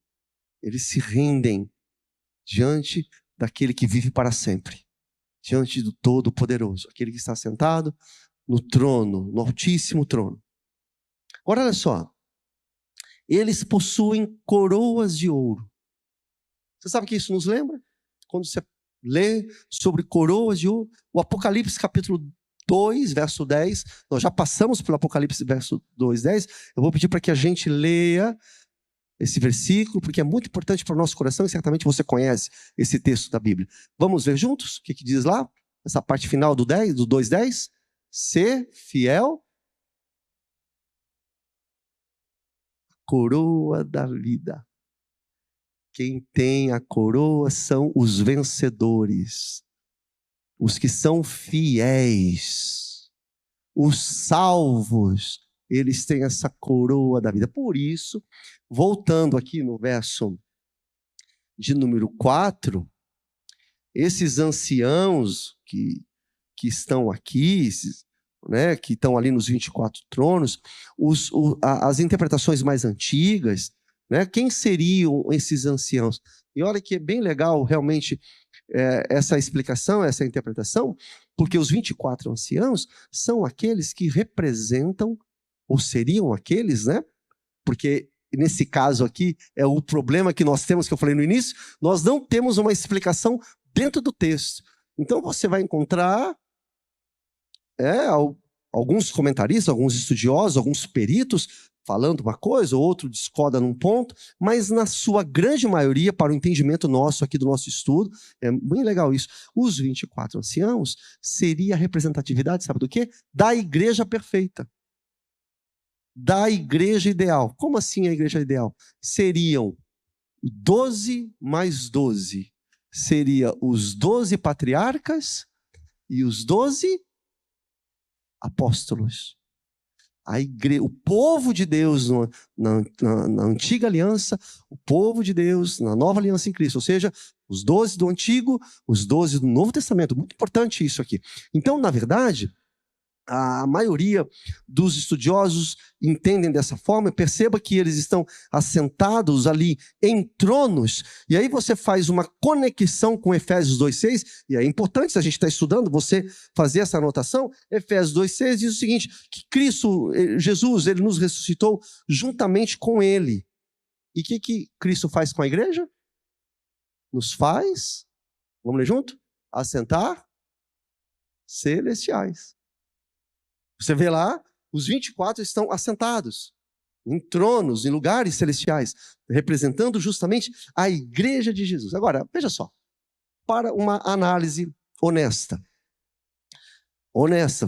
Eles se rendem diante daquele que vive para sempre. Diante do Todo-Poderoso. Aquele que está sentado no trono, no altíssimo trono. Agora, olha só. Eles possuem coroas de ouro. Você sabe o que isso nos lembra? Quando você lê sobre coroas de ouro, o Apocalipse capítulo 2, verso 10, nós já passamos pelo Apocalipse verso 2, 10, eu vou pedir para que a gente leia esse versículo, porque é muito importante para o nosso coração e certamente você conhece esse texto da Bíblia. Vamos ver juntos o que diz lá? Essa parte final do 2:10? Ser fiel, coroa da vida. Quem tem a coroa são os vencedores, os que são fiéis, os salvos, eles têm essa coroa da vida. Por isso, voltando aqui no verso de número 4, esses anciãos que estão aqui, né, que estão ali nos 24 tronos, as interpretações mais antigas, né, quem seriam esses anciãos? E olha que é bem legal realmente essa explicação, essa interpretação, porque os 24 anciãos são aqueles que representam, ou seriam aqueles, né? Porque nesse caso aqui é o problema que nós temos, que eu falei no início, nós não temos uma explicação dentro do texto. Então você vai encontrar alguns comentaristas, alguns estudiosos, alguns peritos falando uma coisa, ou outro discorda num ponto, mas na sua grande maioria, para o entendimento nosso aqui do nosso estudo, é bem legal isso, os 24 anciãos seria a representatividade, sabe do quê? Da igreja perfeita. Da igreja ideal. Como assim a igreja ideal? Seriam 12 mais 12. Seria os 12 patriarcas e os 12 apóstolos. A igreja, o povo de Deus na antiga aliança, o povo de Deus na nova aliança em Cristo, ou seja, os 12 do Antigo, os 12 do Novo Testamento. Muito importante isso aqui. Então, na verdade, a maioria dos estudiosos entendem dessa forma. Perceba que eles estão assentados ali em tronos, e aí você faz uma conexão com Efésios 2:6, e é importante, se a gente está estudando, você fazer essa anotação. Efésios 2:6 diz o seguinte, que Cristo, Jesus, ele nos ressuscitou juntamente com ele. E o que Cristo faz com a igreja? Nos faz, vamos ler junto? Assentar celestiais. Você vê lá, os 24 estão assentados em tronos, em lugares celestiais, representando justamente a igreja de Jesus. Agora, veja só, para uma análise honesta,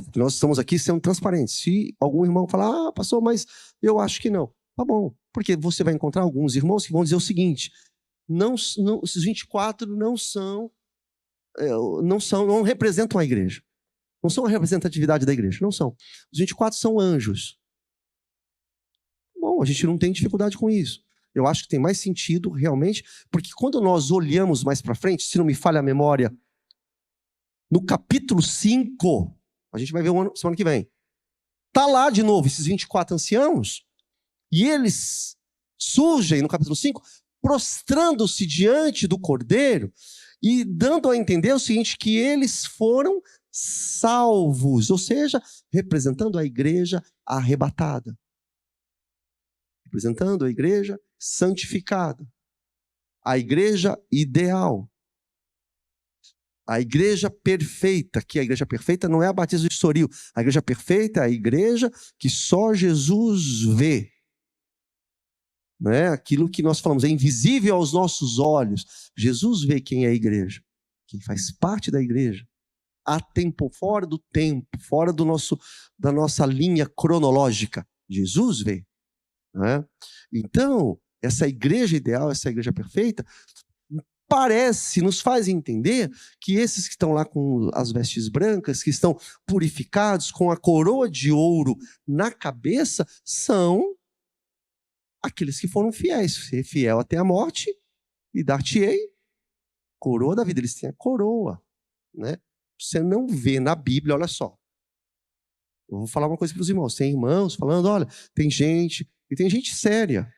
porque nós estamos aqui sendo transparentes. Se algum irmão falar, pastor, mas eu acho que não. Tá bom, porque você vai encontrar alguns irmãos que vão dizer o seguinte, não, esses 24 não representam a igreja. Não são a representatividade da igreja, não são. Os 24 são anjos. Bom, a gente não tem dificuldade com isso. Eu acho que tem mais sentido realmente, porque quando nós olhamos mais para frente, se não me falha a memória, no capítulo 5, a gente vai ver semana que vem, está lá de novo esses 24 anciãos, e eles surgem no capítulo 5, prostrando-se diante do Cordeiro, e dando a entender o seguinte, que eles foram salvos, ou seja, representando a igreja arrebatada, representando a igreja santificada, a igreja ideal, a igreja perfeita, que a igreja perfeita não é a batismo de Estoril, a igreja perfeita é a igreja que só Jesus vê. Né? Aquilo que nós falamos é invisível aos nossos olhos. Jesus vê quem é a igreja, quem faz parte da igreja. Há tempo, fora do tempo, fora da nossa linha cronológica. Jesus vê. Né? Então, essa igreja ideal, essa igreja perfeita, nos faz entender que esses que estão lá com as vestes brancas, que estão purificados, com a coroa de ouro na cabeça, são aqueles que foram fiéis. Ser fiel até a morte e dar-te-ei coroa da vida. Eles têm a coroa, né? Você não vê na Bíblia, olha só. Eu vou falar uma coisa para os irmãos. Tem irmãos falando, olha, tem gente, e tem gente séria.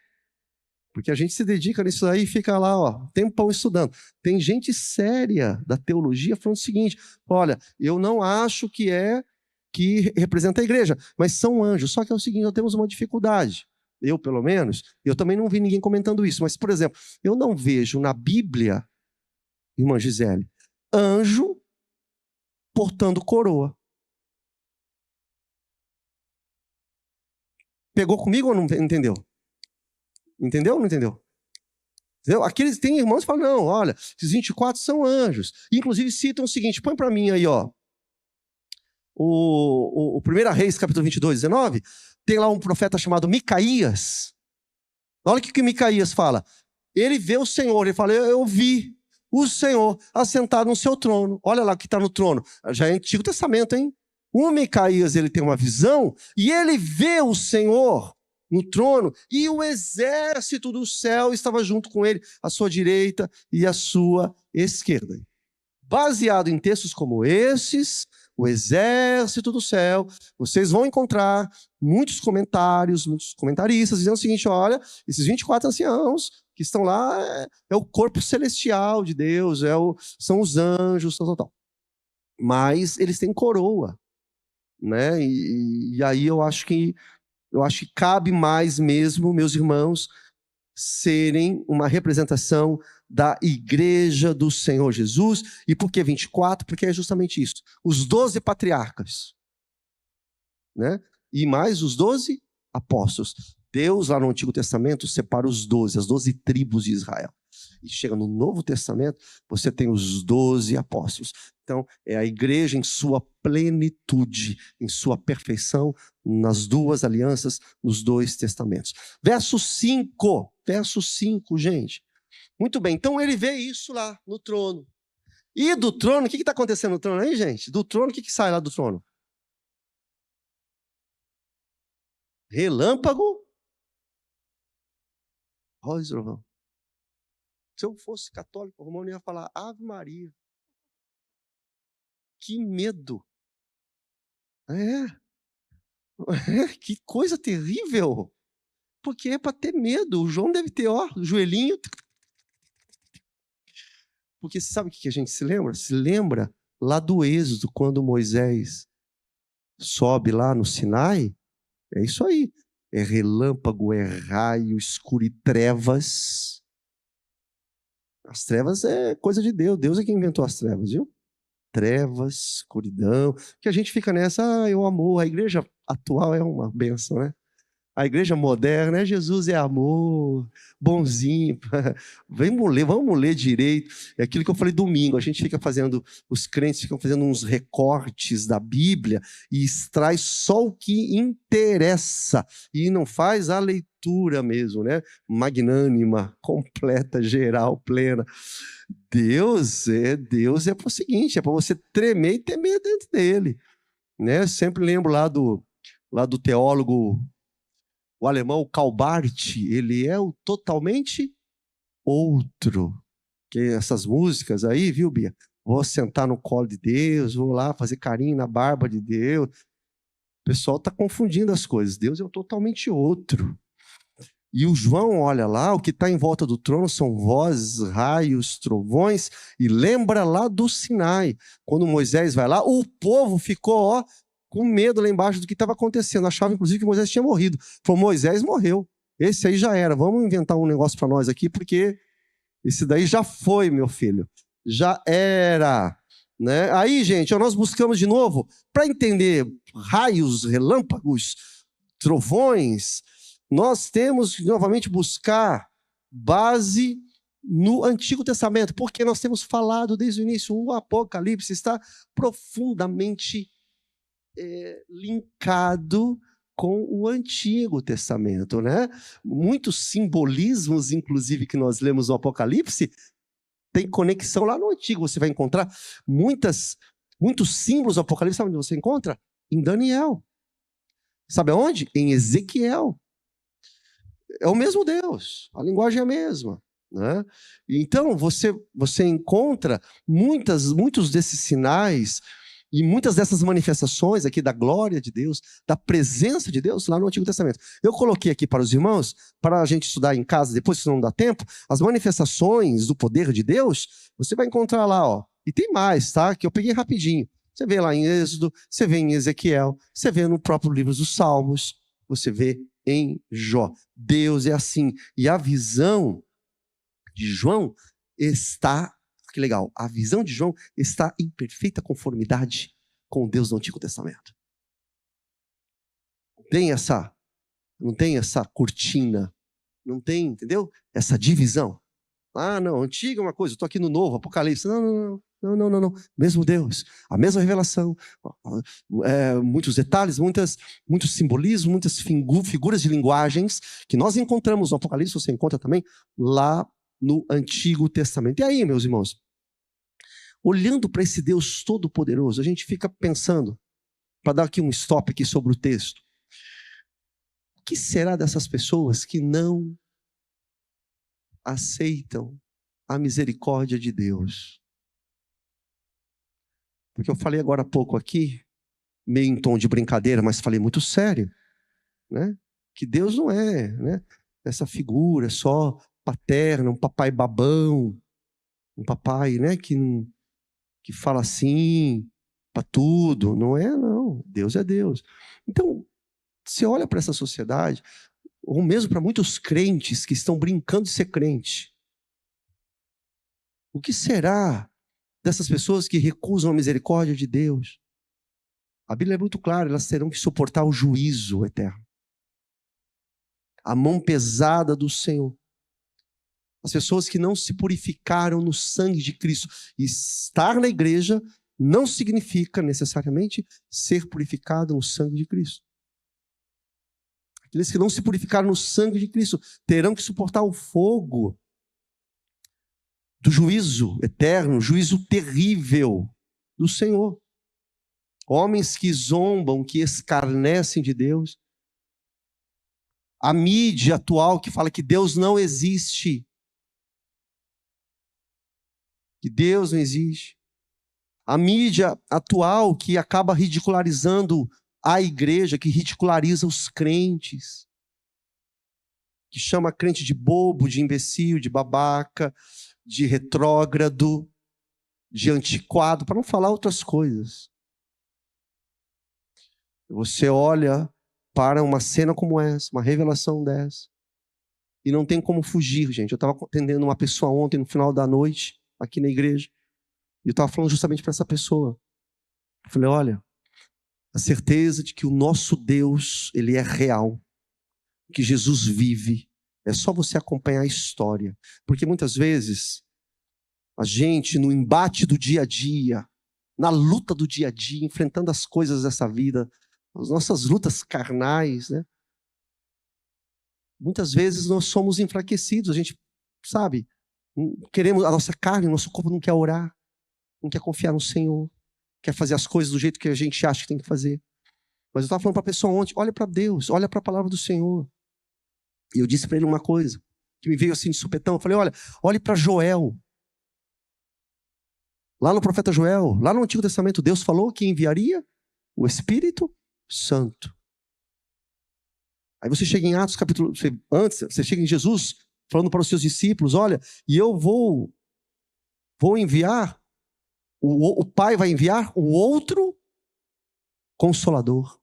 Porque a gente se dedica nisso aí e fica lá, ó, tempão estudando. Tem gente séria da teologia falando o seguinte, olha, eu não acho que representa a igreja, mas são anjos. Só que é o seguinte, nós temos uma dificuldade. Eu, pelo menos, eu também não vi ninguém comentando isso. Mas, por exemplo, eu não vejo na Bíblia, irmã Gisele, anjo portando coroa. Pegou comigo ou não entendeu? Entendeu ou não entendeu? Entendeu? Aqueles tem irmãos que falam, não, olha, esses 24 são anjos. Inclusive citam o seguinte, põe para mim aí, ó. O 1 Reis, capítulo 22, 19, tem lá um profeta chamado Micaías. Olha o que Micaías fala. Ele vê o Senhor, ele fala, eu vi o Senhor assentado no seu trono. Olha lá o que está no trono. Já é Antigo Testamento, hein? O Micaías, ele tem uma visão e ele vê o Senhor no trono e o exército do céu estava junto com ele, à sua direita e à sua esquerda. Baseado em textos como esses, o exército do céu, vocês vão encontrar muitos comentários, muitos comentaristas dizendo o seguinte, olha, esses 24 anciãos que estão lá é o corpo celestial de Deus, são os anjos, tal. Mas eles têm coroa, né? E aí eu acho que cabe mais mesmo, meus irmãos, serem uma representação da igreja do Senhor Jesus. E por que 24? Porque é justamente isso. Os 12 patriarcas, né? E mais os 12 apóstolos. Deus, lá no Antigo Testamento, separa os 12, as 12 tribos de Israel. E chega no Novo Testamento, você tem os 12 apóstolos. Então, é a igreja em sua plenitude, em sua perfeição, nas duas alianças, nos dois testamentos. Verso 5, gente. Muito bem, então ele vê isso lá no trono. E do trono, o que está acontecendo no trono aí, gente? Do trono, o que sai lá do trono? Relâmpago. Voz do trovão. Se eu fosse católico romano, eu ia falar Ave Maria. Que medo. Que coisa terrível. Porque é para ter medo. O João deve ter, ó, o joelhinho. Porque você sabe o que a gente se lembra? Se lembra lá do Êxodo, quando Moisés sobe lá no Sinai. É isso aí. É relâmpago, é raio, escuro e trevas. As trevas é coisa de Deus. Deus é quem inventou as trevas, viu? Trevas, escuridão. Que a gente fica nessa, é o amor. A igreja atual é uma bênção, né? A igreja moderna, Jesus é amor, bonzinho. Vamos ler direito. É aquilo que eu falei domingo. A gente fica fazendo, os crentes ficam fazendo uns recortes da Bíblia e extrai só o que interessa. E não faz a leitura mesmo, né? Magnânima, completa, geral, plena. Deus é para o seguinte, é para você tremer e temer dentro dele. Né? Eu sempre lembro lá do teólogo, o alemão Calbart, ele é o totalmente outro. Que essas músicas aí, viu, Bia? vou sentar no colo de Deus, vou lá fazer carinho na barba de Deus. O pessoal está confundindo as coisas. Deus é totalmente outro. E o João olha lá, o que está em volta do trono são vozes, raios, trovões, e lembra lá do Sinai. Quando Moisés vai lá, o povo ficou, ó, com medo lá embaixo do que estava acontecendo. Achava, inclusive, que Moisés tinha morrido. Falou, Moisés morreu. Esse aí já era. Vamos inventar um negócio para nós aqui, porque esse daí já foi, meu filho. Já era. Né? Aí, gente, nós buscamos de novo, para entender raios, relâmpagos, trovões, nós temos que novamente buscar base no Antigo Testamento, porque nós temos falado desde o início, o Apocalipse está profundamente linkado com o Antigo Testamento, né? Muitos simbolismos, inclusive, que nós lemos no Apocalipse, tem conexão lá no Antigo. Você vai encontrar muitos símbolos do Apocalipse. Sabe onde você encontra? Em Daniel. Sabe aonde? Em Ezequiel. É o mesmo Deus. A linguagem é a mesma. Né? Então, você encontra muitos desses sinais e muitas dessas manifestações aqui da glória de Deus, da presença de Deus lá no Antigo Testamento. Eu coloquei aqui para os irmãos, para a gente estudar em casa, depois se não dá tempo, as manifestações do poder de Deus, você vai encontrar lá, ó. E tem mais, tá? Que eu peguei rapidinho. Você vê lá em Êxodo, você vê em Ezequiel, você vê no próprio livro dos Salmos, você vê em Jó. Deus é assim. E a visão de João está... Que legal, a visão de João está em perfeita conformidade com Deus do Antigo Testamento. Não tem essa cortina, não tem, entendeu? Essa divisão. Ah, não, antigo é uma coisa, eu estou aqui no Novo, Apocalipse. Não. Mesmo Deus, a mesma revelação, muitos detalhes, muitos simbolismos, muitas figuras de linguagens que nós encontramos no Apocalipse, você encontra também lá no Antigo Testamento. E aí, meus irmãos, olhando para esse Deus todo-poderoso, a gente fica pensando, para dar aqui um stop aqui sobre o texto, o que será dessas pessoas que não aceitam a misericórdia de Deus? Porque eu falei agora há pouco aqui, meio em tom de brincadeira, mas falei muito sério, né? Que Deus não é, né, essa figura só paterna, um papai babão, um papai, né, que fala assim para tudo. Não é, não. Deus é Deus. Então, você olha para essa sociedade, ou mesmo para muitos crentes que estão brincando de ser crente. O que será dessas pessoas que recusam a misericórdia de Deus? A Bíblia é muito clara, elas terão que suportar o juízo eterno. A mão pesada do Senhor. As pessoas que não se purificaram no sangue de Cristo. E estar na igreja não significa necessariamente ser purificado no sangue de Cristo. Aqueles que não se purificaram no sangue de Cristo terão que suportar o fogo do juízo eterno, juízo terrível do Senhor. Homens que zombam, que escarnecem de Deus. A mídia atual que fala que Deus não existe. Que Deus não existe. A mídia atual que acaba ridicularizando a igreja, que ridiculariza os crentes, que chama crente de bobo, de imbecil, de babaca, de retrógrado, de antiquado, para não falar outras coisas. Você olha para uma cena como essa, uma revelação dessa, e não tem como fugir, gente. Eu estava atendendo uma pessoa ontem, no final da noite, aqui na igreja, e eu estava falando justamente para essa pessoa. Eu falei, olha, a certeza de que o nosso Deus, ele é real, que Jesus vive, é só você acompanhar a história. Porque muitas vezes, a gente, no embate do dia a dia, na luta do dia a dia, enfrentando as coisas dessa vida, as nossas lutas carnais, né? Muitas vezes nós somos enfraquecidos, a gente, sabe, queremos, a nossa carne, o nosso corpo não quer orar, não quer confiar no Senhor, quer fazer as coisas do jeito que a gente acha que tem que fazer. Mas eu estava falando para a pessoa ontem, olha para Deus, olha para a palavra do Senhor. E eu disse para ele uma coisa, que me veio assim de supetão, eu falei, olhe para Joel. Lá no profeta Joel, lá no Antigo Testamento, Deus falou que enviaria o Espírito Santo. Aí você chega em Atos capítulo... Antes, você chega em Jesus falando para os seus discípulos, olha, e eu vou enviar, o Pai vai enviar o outro Consolador.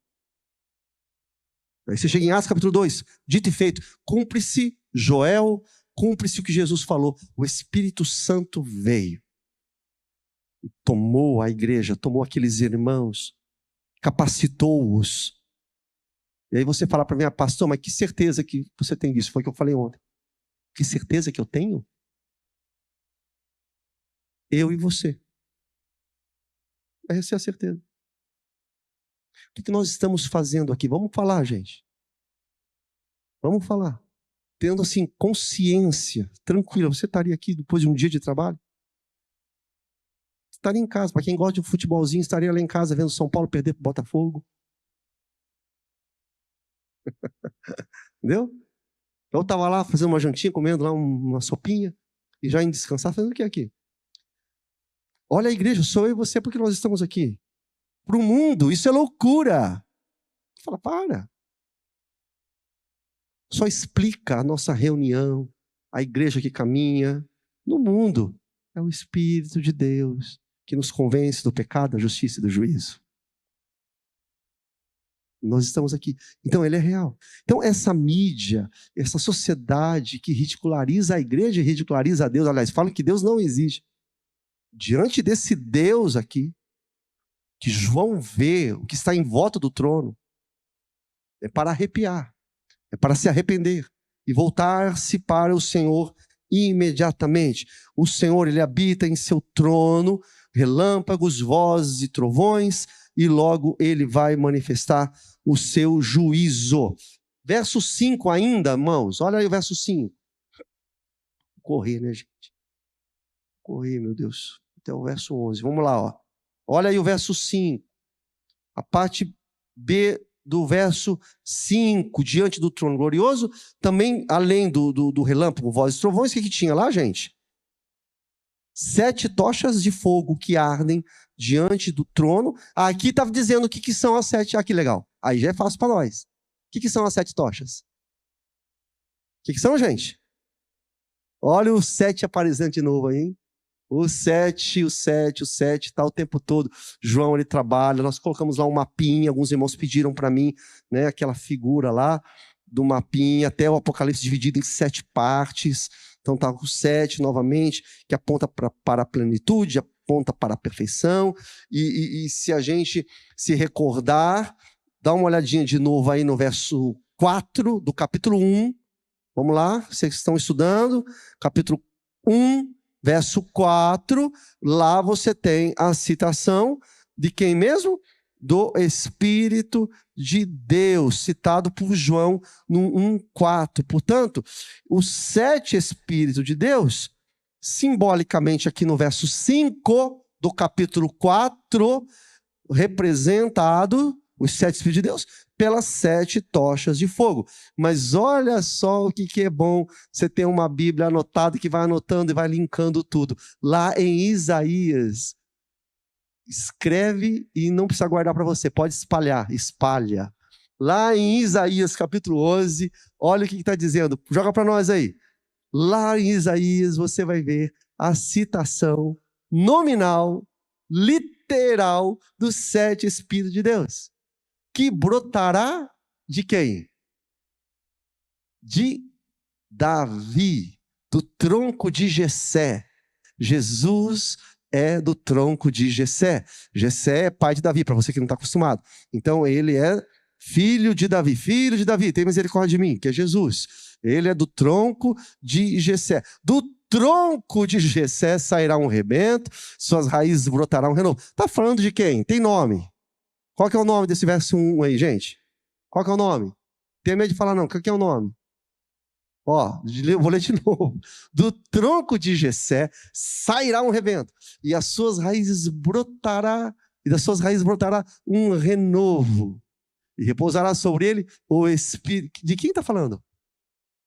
Aí você chega em Atos capítulo 2, dito e feito, cumpre-se Joel, cumpre-se o que Jesus falou, o Espírito Santo veio e tomou a igreja, tomou aqueles irmãos, capacitou-os. E aí você fala para mim, pastor, mas que certeza que você tem disso? Foi o que eu falei ontem. Que certeza que eu tenho? Eu e você. Essa é a certeza. O que nós estamos fazendo aqui? Vamos falar, gente. Vamos falar. Tendo assim consciência, tranquila. Você estaria aqui depois de um dia de trabalho? Estaria em casa. Para quem gosta de um futebolzinho, estaria lá em casa vendo São Paulo perder para o Botafogo. Entendeu? Eu estava lá fazendo uma jantinha, comendo lá uma sopinha, e já em descansar, fazendo o que aqui? Olha a igreja, sou eu e você porque nós estamos aqui. Para o mundo, isso é loucura. Fala, para. Só explica a nossa reunião, a igreja que caminha. No mundo, é o Espírito de Deus que nos convence do pecado, da justiça e do juízo. Nós estamos aqui. Então, ele é real. Então, essa mídia, essa sociedade que ridiculariza a igreja e ridiculariza a Deus, aliás, falam que Deus não existe. Diante desse Deus aqui, que João vê, o que está em volta do trono, é para arrepiar, é para se arrepender e voltar-se para o Senhor imediatamente. O Senhor, ele habita em seu trono, relâmpagos, vozes e trovões, e logo ele vai manifestar o seu juízo. Verso 5 ainda, irmãos, olha aí o verso 5. Correr, né, gente? Correr, meu Deus, até o verso 11. Vamos lá, ó. Olha aí o verso 5. A parte B do verso 5, diante do trono glorioso, também, além do relâmpago, vozes e trovões, o que tinha lá, gente? 7 tochas de fogo que ardem diante do trono. Aqui estava dizendo o que são as 7. Ah, que legal. Aí já é fácil para nós. O que são as 7 tochas? O que são, gente? Olha o 7 aparecendo de novo aí, hein? O 7 está o tempo todo. João, ele trabalha, nós colocamos lá um mapinha, alguns irmãos pediram para mim, né, aquela figura lá do mapinha, até o Apocalipse dividido em 7 partes. Então está o 7 novamente, que aponta para a plenitude, aponta para a perfeição. E se a gente se recordar, dá uma olhadinha de novo aí no verso 4 do capítulo 1. Vamos lá, vocês estão estudando, capítulo 1, verso 4, lá você tem a citação de quem mesmo? Do Espírito de Deus, citado por João no 1,4. Portanto, os 7 Espíritos de Deus, simbolicamente aqui no verso 5 do capítulo 4, representado, os 7 Espíritos de Deus, pelas 7 tochas de fogo. Mas olha só o que é bom você ter uma Bíblia anotada que vai anotando e vai linkando tudo. Lá em Isaías, escreve e não precisa guardar para você, pode espalhar, espalha. Lá em Isaías capítulo 11, olha o que está dizendo, joga para nós aí. Lá em Isaías você vai ver a citação nominal, literal, dos 7 Espíritos de Deus. Que brotará de quem? De Davi, do tronco de Jessé. Jesus é do tronco de Jessé. Jessé é pai de Davi, para você que não está acostumado. Então ele é filho de Davi. Filho de Davi, tem misericórdia de mim, que é Jesus. Ele é do tronco de Jessé. Do tronco de Jessé sairá um rebento, suas raízes brotarão um renovo. Está falando de quem? Tem nome. Qual que é o nome desse verso 1 aí, gente? Qual que é o nome? Tem medo de falar não, qual que é o nome? Ó, vou ler de novo. Do tronco de Jessé sairá um rebento, e as suas raízes brotará, e das suas raízes brotará um renovo, e repousará sobre ele o Espírito. De quem está falando?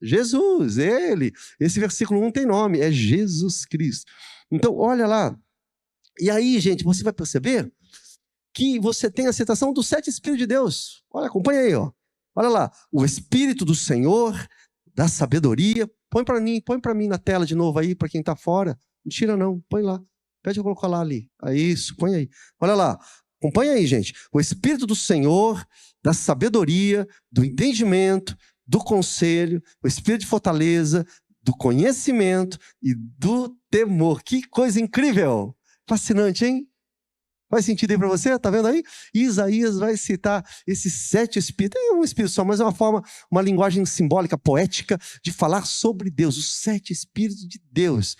Jesus, ele. Esse versículo 1 tem nome, é Jesus Cristo. Então, olha lá, E aí, gente, você vai perceber que você tem a citação dos 7 Espíritos de Deus. Olha, acompanha aí, ó. Olha lá. O Espírito do Senhor, da sabedoria. Põe para mim na tela de novo aí, para quem está fora. Não tira não, põe lá. Pede eu colocar lá ali. Isso, põe aí. Olha lá. Acompanha aí, gente. O Espírito do Senhor, da sabedoria, do entendimento, do conselho, o Espírito de fortaleza, do conhecimento e do temor. Que coisa incrível! Fascinante, hein? Faz sentido aí para você? Tá vendo aí? Isaías vai citar esses 7 espíritos. É um espírito só, mas é uma forma, uma linguagem simbólica, poética, de falar sobre Deus, os 7 espíritos de Deus.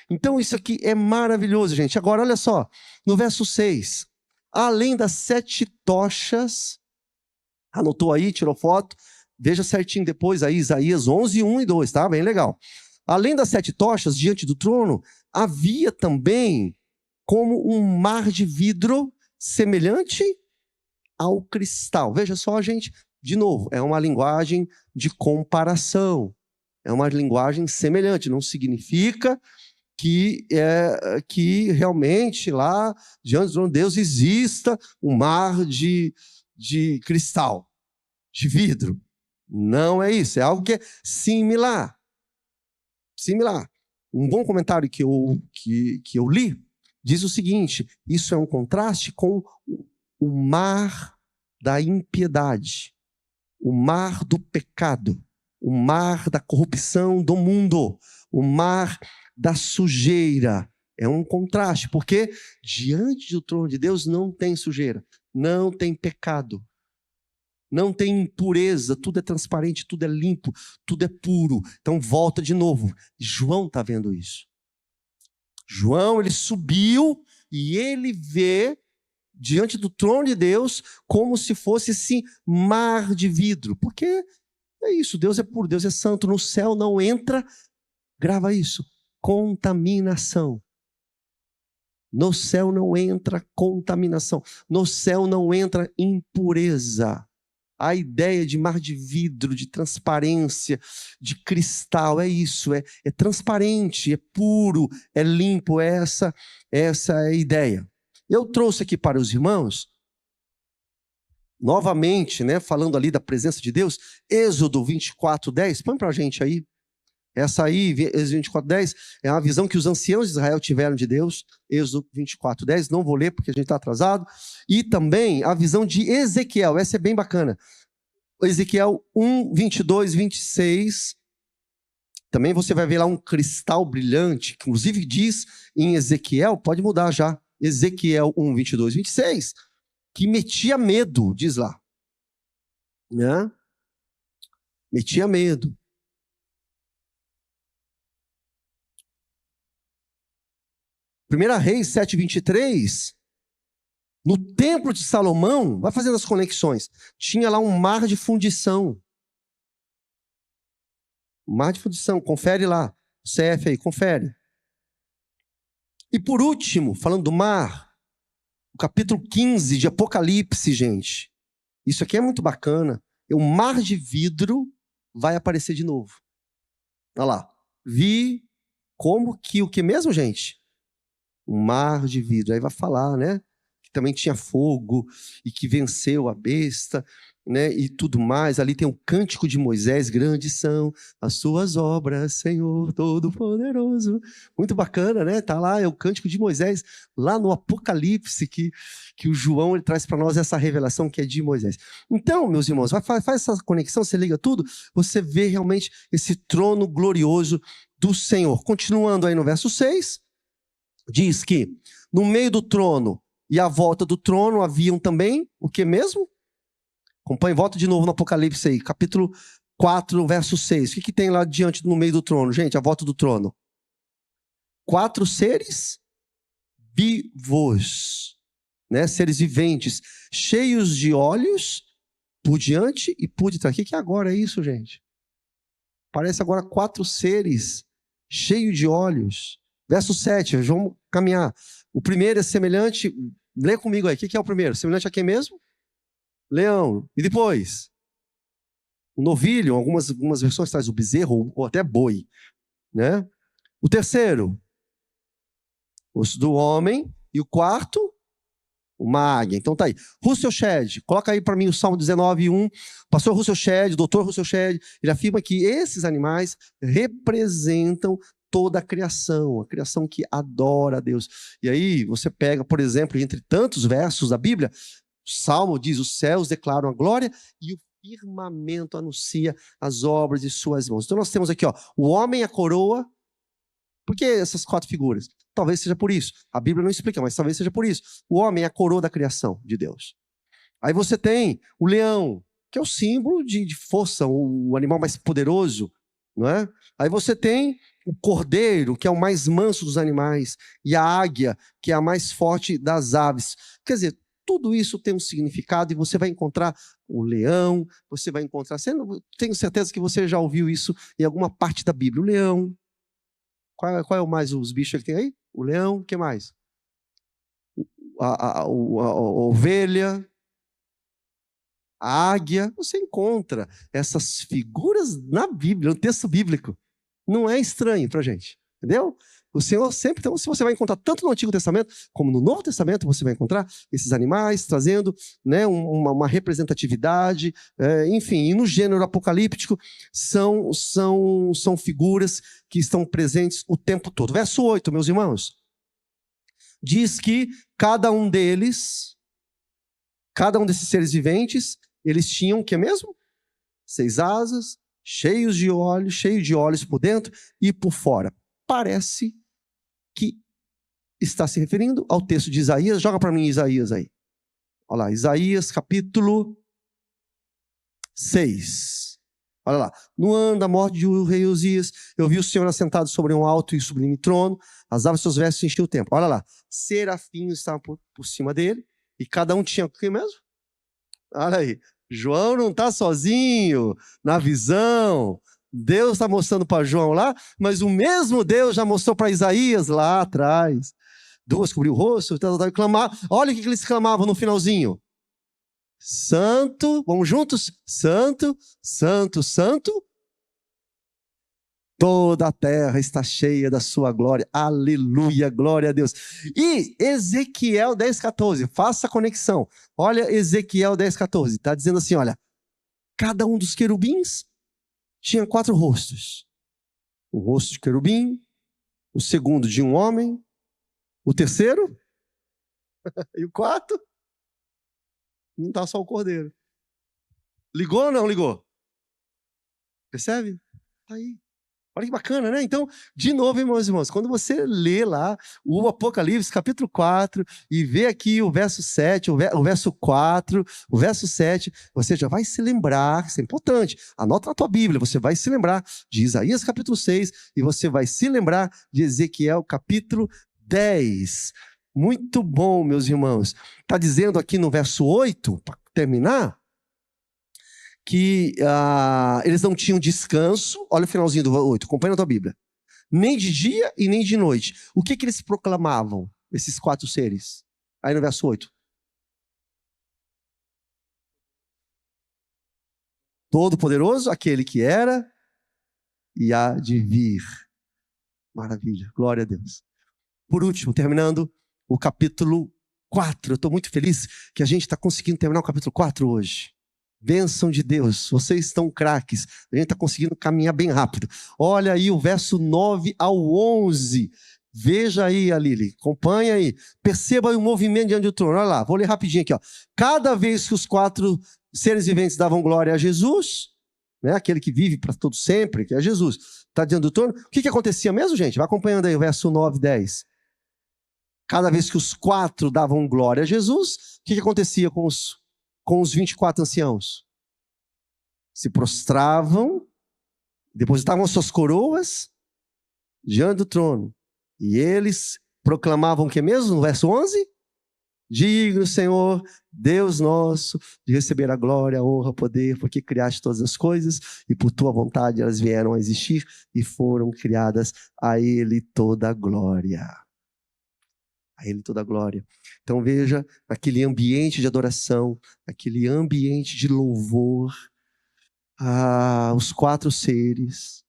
Então isso aqui é maravilhoso, gente. Agora, olha só, no verso 6. Além das 7 tochas, anotou aí, tirou foto, veja certinho depois aí, Isaías 11, 1 e 2, tá? Bem legal. Além das 7 tochas, diante do trono, havia também como um mar de vidro semelhante ao cristal. Veja só, gente, de novo, é uma linguagem de comparação. É uma linguagem semelhante, não significa que realmente lá, diante do trono de Deus, exista um mar de cristal, de vidro. Não é isso, é algo que é similar. Similar. Um bom comentário que eu li diz o seguinte: isso é um contraste com o mar da impiedade, o mar do pecado, o mar da corrupção do mundo, o mar da sujeira. É um contraste, porque diante do trono de Deus não tem sujeira, não tem pecado, não tem impureza, tudo é transparente, tudo é limpo, tudo é puro. Então volta de novo, João está vendo isso. João, ele subiu e ele vê diante do trono de Deus como se fosse esse mar de vidro. Porque é isso, Deus é puro, Deus é santo. No céu não entra, grava isso, contaminação. No céu não entra contaminação. No céu não entra impureza. A ideia de mar de vidro, de transparência, de cristal, é isso, é transparente, é puro, é limpo, essa é a ideia. Eu trouxe aqui para os irmãos, novamente, né, falando ali da presença de Deus, Êxodo 24:10, põe para a gente aí. Essa aí, Êxodo 24:10, é uma visão que os anciãos de Israel tiveram de Deus. Êxodo 24:10, não vou ler porque a gente está atrasado. E também a visão de Ezequiel, essa é bem bacana. Ezequiel 1, 22, 26. Também você vai ver lá um cristal brilhante, que inclusive diz em Ezequiel, pode mudar já, Ezequiel 1, 22, 26, que metia medo, diz lá. Né? Metia medo. Primeira Reis 7:23, no templo de Salomão, vai fazendo as conexões, tinha lá um mar de fundição. Mar de fundição, confere lá, CF aí, confere. E por último, falando do mar, o capítulo 15 de Apocalipse, gente. Isso aqui é muito bacana. O mar de vidro vai aparecer de novo. Olha lá. Vi como que o que mesmo, gente? Um mar de vidro. Aí vai falar, né? Que também tinha fogo e que venceu a besta, né? E tudo mais. Ali tem o cântico de Moisés. Grandes são as suas obras, Senhor Todo-Poderoso. Muito bacana, né? Tá lá, é o cântico de Moisés, lá no Apocalipse, que o João ele traz para nós essa revelação que é de Moisés. Então, meus irmãos, faz essa conexão, você liga tudo, você vê realmente esse trono glorioso do Senhor. Continuando aí no verso 6, diz que no meio do trono e à volta do trono haviam também, o que mesmo? Acompanhe, volta de novo no Apocalipse aí, capítulo 4, verso 6. O que tem lá diante, no meio do trono? Gente, à volta do trono. 4 seres vivos, né? Seres viventes, cheios de olhos, por diante e por detrás. O que agora é isso, gente? Parece agora 4 seres cheios de olhos. Verso 7, vamos caminhar. O primeiro é semelhante, lê comigo aí, o que é o primeiro? Semelhante a quem mesmo? Leão. E depois? O novilho, algumas versões traz o bezerro ou até boi, né? O terceiro, osso do homem, E o quarto, uma águia. Então tá aí. Russell Shedd, coloca aí para mim o Salmo 19:1. Pastor Russell Shedd, doutor Russell Shedd, ele afirma que esses animais representam toda a criação que adora a Deus. E aí você pega, por exemplo, entre tantos versos da Bíblia, o Salmo diz: os céus declaram a glória e o firmamento anuncia as obras de suas mãos. Então nós temos aqui, ó, o homem, a coroa. Por que essas 4 figuras? Talvez seja por isso. A Bíblia não explica, mas talvez seja por isso. O homem é a coroa da criação de Deus. Aí você tem o leão, que é o símbolo de força, o animal mais poderoso, não é? Aí você tem o cordeiro, que é o mais manso dos animais, e a águia, que é a mais forte das aves. Quer dizer, tudo isso tem um significado e você vai encontrar o leão, você vai encontrar... Tenho certeza que você já ouviu isso em alguma parte da Bíblia. O leão. Qual é o mais os bichos que tem aí? O leão, o que mais? A ovelha, a águia. Você encontra essas figuras na Bíblia, no texto bíblico. Não é estranho para a gente, entendeu? O Senhor sempre, então, se você vai encontrar tanto no Antigo Testamento como no Novo Testamento, você vai encontrar esses animais trazendo, né, uma representatividade, enfim, e no gênero apocalíptico são figuras que estão presentes o tempo todo. Verso 8, meus irmãos, diz que cada um desses seres viventes, eles tinham o que mesmo? 6 asas, cheio de olhos por dentro e por fora. Parece que está se referindo ao texto de Isaías. Joga para mim Isaías aí. Olha lá, Isaías capítulo 6. Olha lá. No ano da morte do rei Uzias, eu vi o Senhor assentado sobre um alto e sublime trono, as aves de seus vestes enchiam o templo. Olha lá, serafins estavam por cima dele, e cada um tinha o que mesmo? Olha aí, João não está sozinho na visão. Deus está mostrando para João lá, mas o mesmo Deus já mostrou para Isaías lá atrás. 2 cobriu o rosto, e clamar. Olha o que eles clamavam no finalzinho. Santo, vamos juntos? Santo, santo, santo. Toda a terra está cheia da sua glória. Aleluia, glória a Deus. E Ezequiel 10:14, faça a conexão. Olha Ezequiel 10:14, está dizendo assim, olha, cada um dos querubins tinha 4 rostos. O rosto de querubim, o segundo de um homem, o terceiro e o quarto. Não está só o cordeiro. Ligou ou não ligou? Percebe? Está aí. Olha que bacana, né? Então, de novo, meus irmãos, quando você lê lá o Apocalipse, capítulo 4, e vê aqui o verso 7, o verso 4, o verso 7, você já vai se lembrar, isso é importante, anota na tua Bíblia, você vai se lembrar de Isaías, capítulo 6, e você vai se lembrar de Ezequiel, capítulo 10. Muito bom, meus irmãos. Está dizendo aqui no verso 8, para terminar, que eles não tinham descanso. Olha o finalzinho do 8, acompanha na tua Bíblia. Nem de dia e nem de noite. O que eles proclamavam, esses 4 seres? Aí no verso 8. Todo-Poderoso, aquele que era e há de vir. Maravilha, glória a Deus. Por último, terminando o capítulo 4. Eu estou muito feliz que a gente está conseguindo terminar o capítulo 4 hoje. Bênção de Deus, vocês estão craques, a gente está conseguindo caminhar bem rápido. Olha aí o verso 9 ao 11, veja aí, Lili, acompanha aí, perceba aí o movimento diante do trono. Olha lá, vou ler rapidinho aqui, ó. Cada vez que os 4 seres viventes davam glória a Jesus, né, aquele que vive para todo sempre, que é Jesus, está diante do trono, o que acontecia mesmo, gente? Vai acompanhando aí o verso 9 e 10. Cada vez que os 4 davam glória a Jesus, o que acontecia com os 24 anciãos? Se prostravam, depositavam suas coroas diante do trono. E eles proclamavam o que mesmo? No verso 11? Digno, Senhor, Deus nosso, de receber a glória, a honra, o poder, porque criaste todas as coisas e por tua vontade elas vieram a existir e foram criadas, a Ele toda a glória. A Ele toda a glória. Então veja, aquele ambiente de adoração, aquele ambiente de louvor, os 4 seres,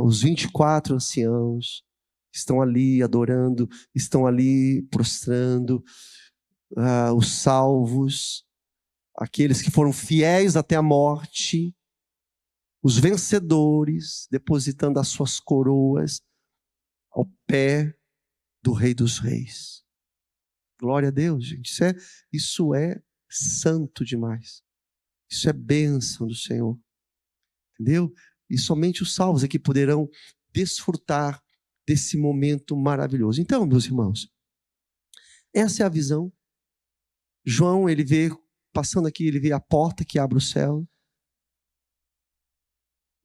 os 24 anciãos, estão ali adorando, estão ali prostrando, os salvos, aqueles que foram fiéis até a morte, os vencedores, depositando as suas coroas ao pé do Rei dos Reis. Glória a Deus, gente. Isso é santo demais. Isso é bênção do Senhor. Entendeu? E somente os salvos é que poderão desfrutar desse momento maravilhoso. Então, meus irmãos, essa é a visão. João, ele vê, passando aqui, ele vê a porta que abre o céu.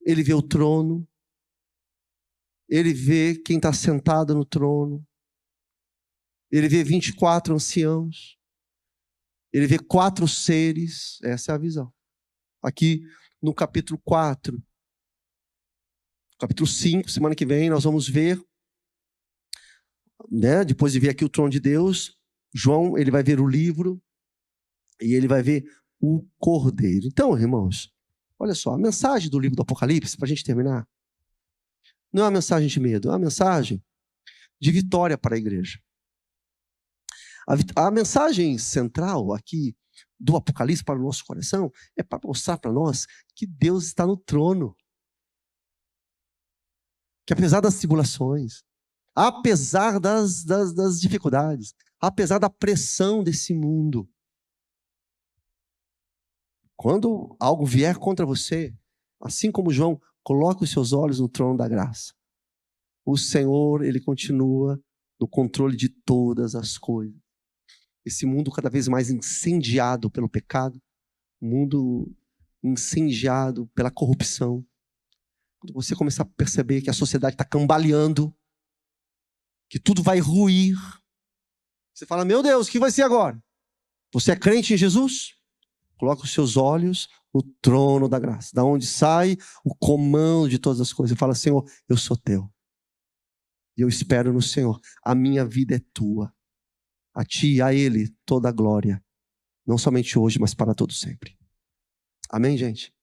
Ele vê o trono. Ele vê quem está sentado no trono. Ele vê 24 anciãos. Ele vê 4 seres. Essa é a visão. Aqui no capítulo 4. Capítulo 5, semana que vem, nós vamos ver, né? Depois de ver aqui o trono de Deus, João, ele vai ver o livro e ele vai ver o Cordeiro. Então, irmãos, olha só, a mensagem do livro do Apocalipse, para a gente terminar, não é uma mensagem de medo, é uma mensagem de vitória para a igreja. A mensagem central aqui do Apocalipse para o nosso coração é para mostrar para nós que Deus está no trono. Que apesar das tribulações, apesar das dificuldades, apesar da pressão desse mundo, quando algo vier contra você, assim como João, coloque os seus olhos no trono da graça. O Senhor, ele continua no controle de todas as coisas. Esse mundo cada vez mais incendiado pelo pecado, mundo incendiado pela corrupção. Quando você começar a perceber que a sociedade está cambaleando, que tudo vai ruir, você fala, meu Deus, o que vai ser agora? Você é crente em Jesus? Coloca os seus olhos no trono da graça, da onde sai o comando de todas as coisas. E fala, Senhor, eu sou teu. E eu espero no Senhor. A minha vida é tua. A ti e a Ele toda a glória. Não somente hoje, mas para todo sempre. Amém, gente?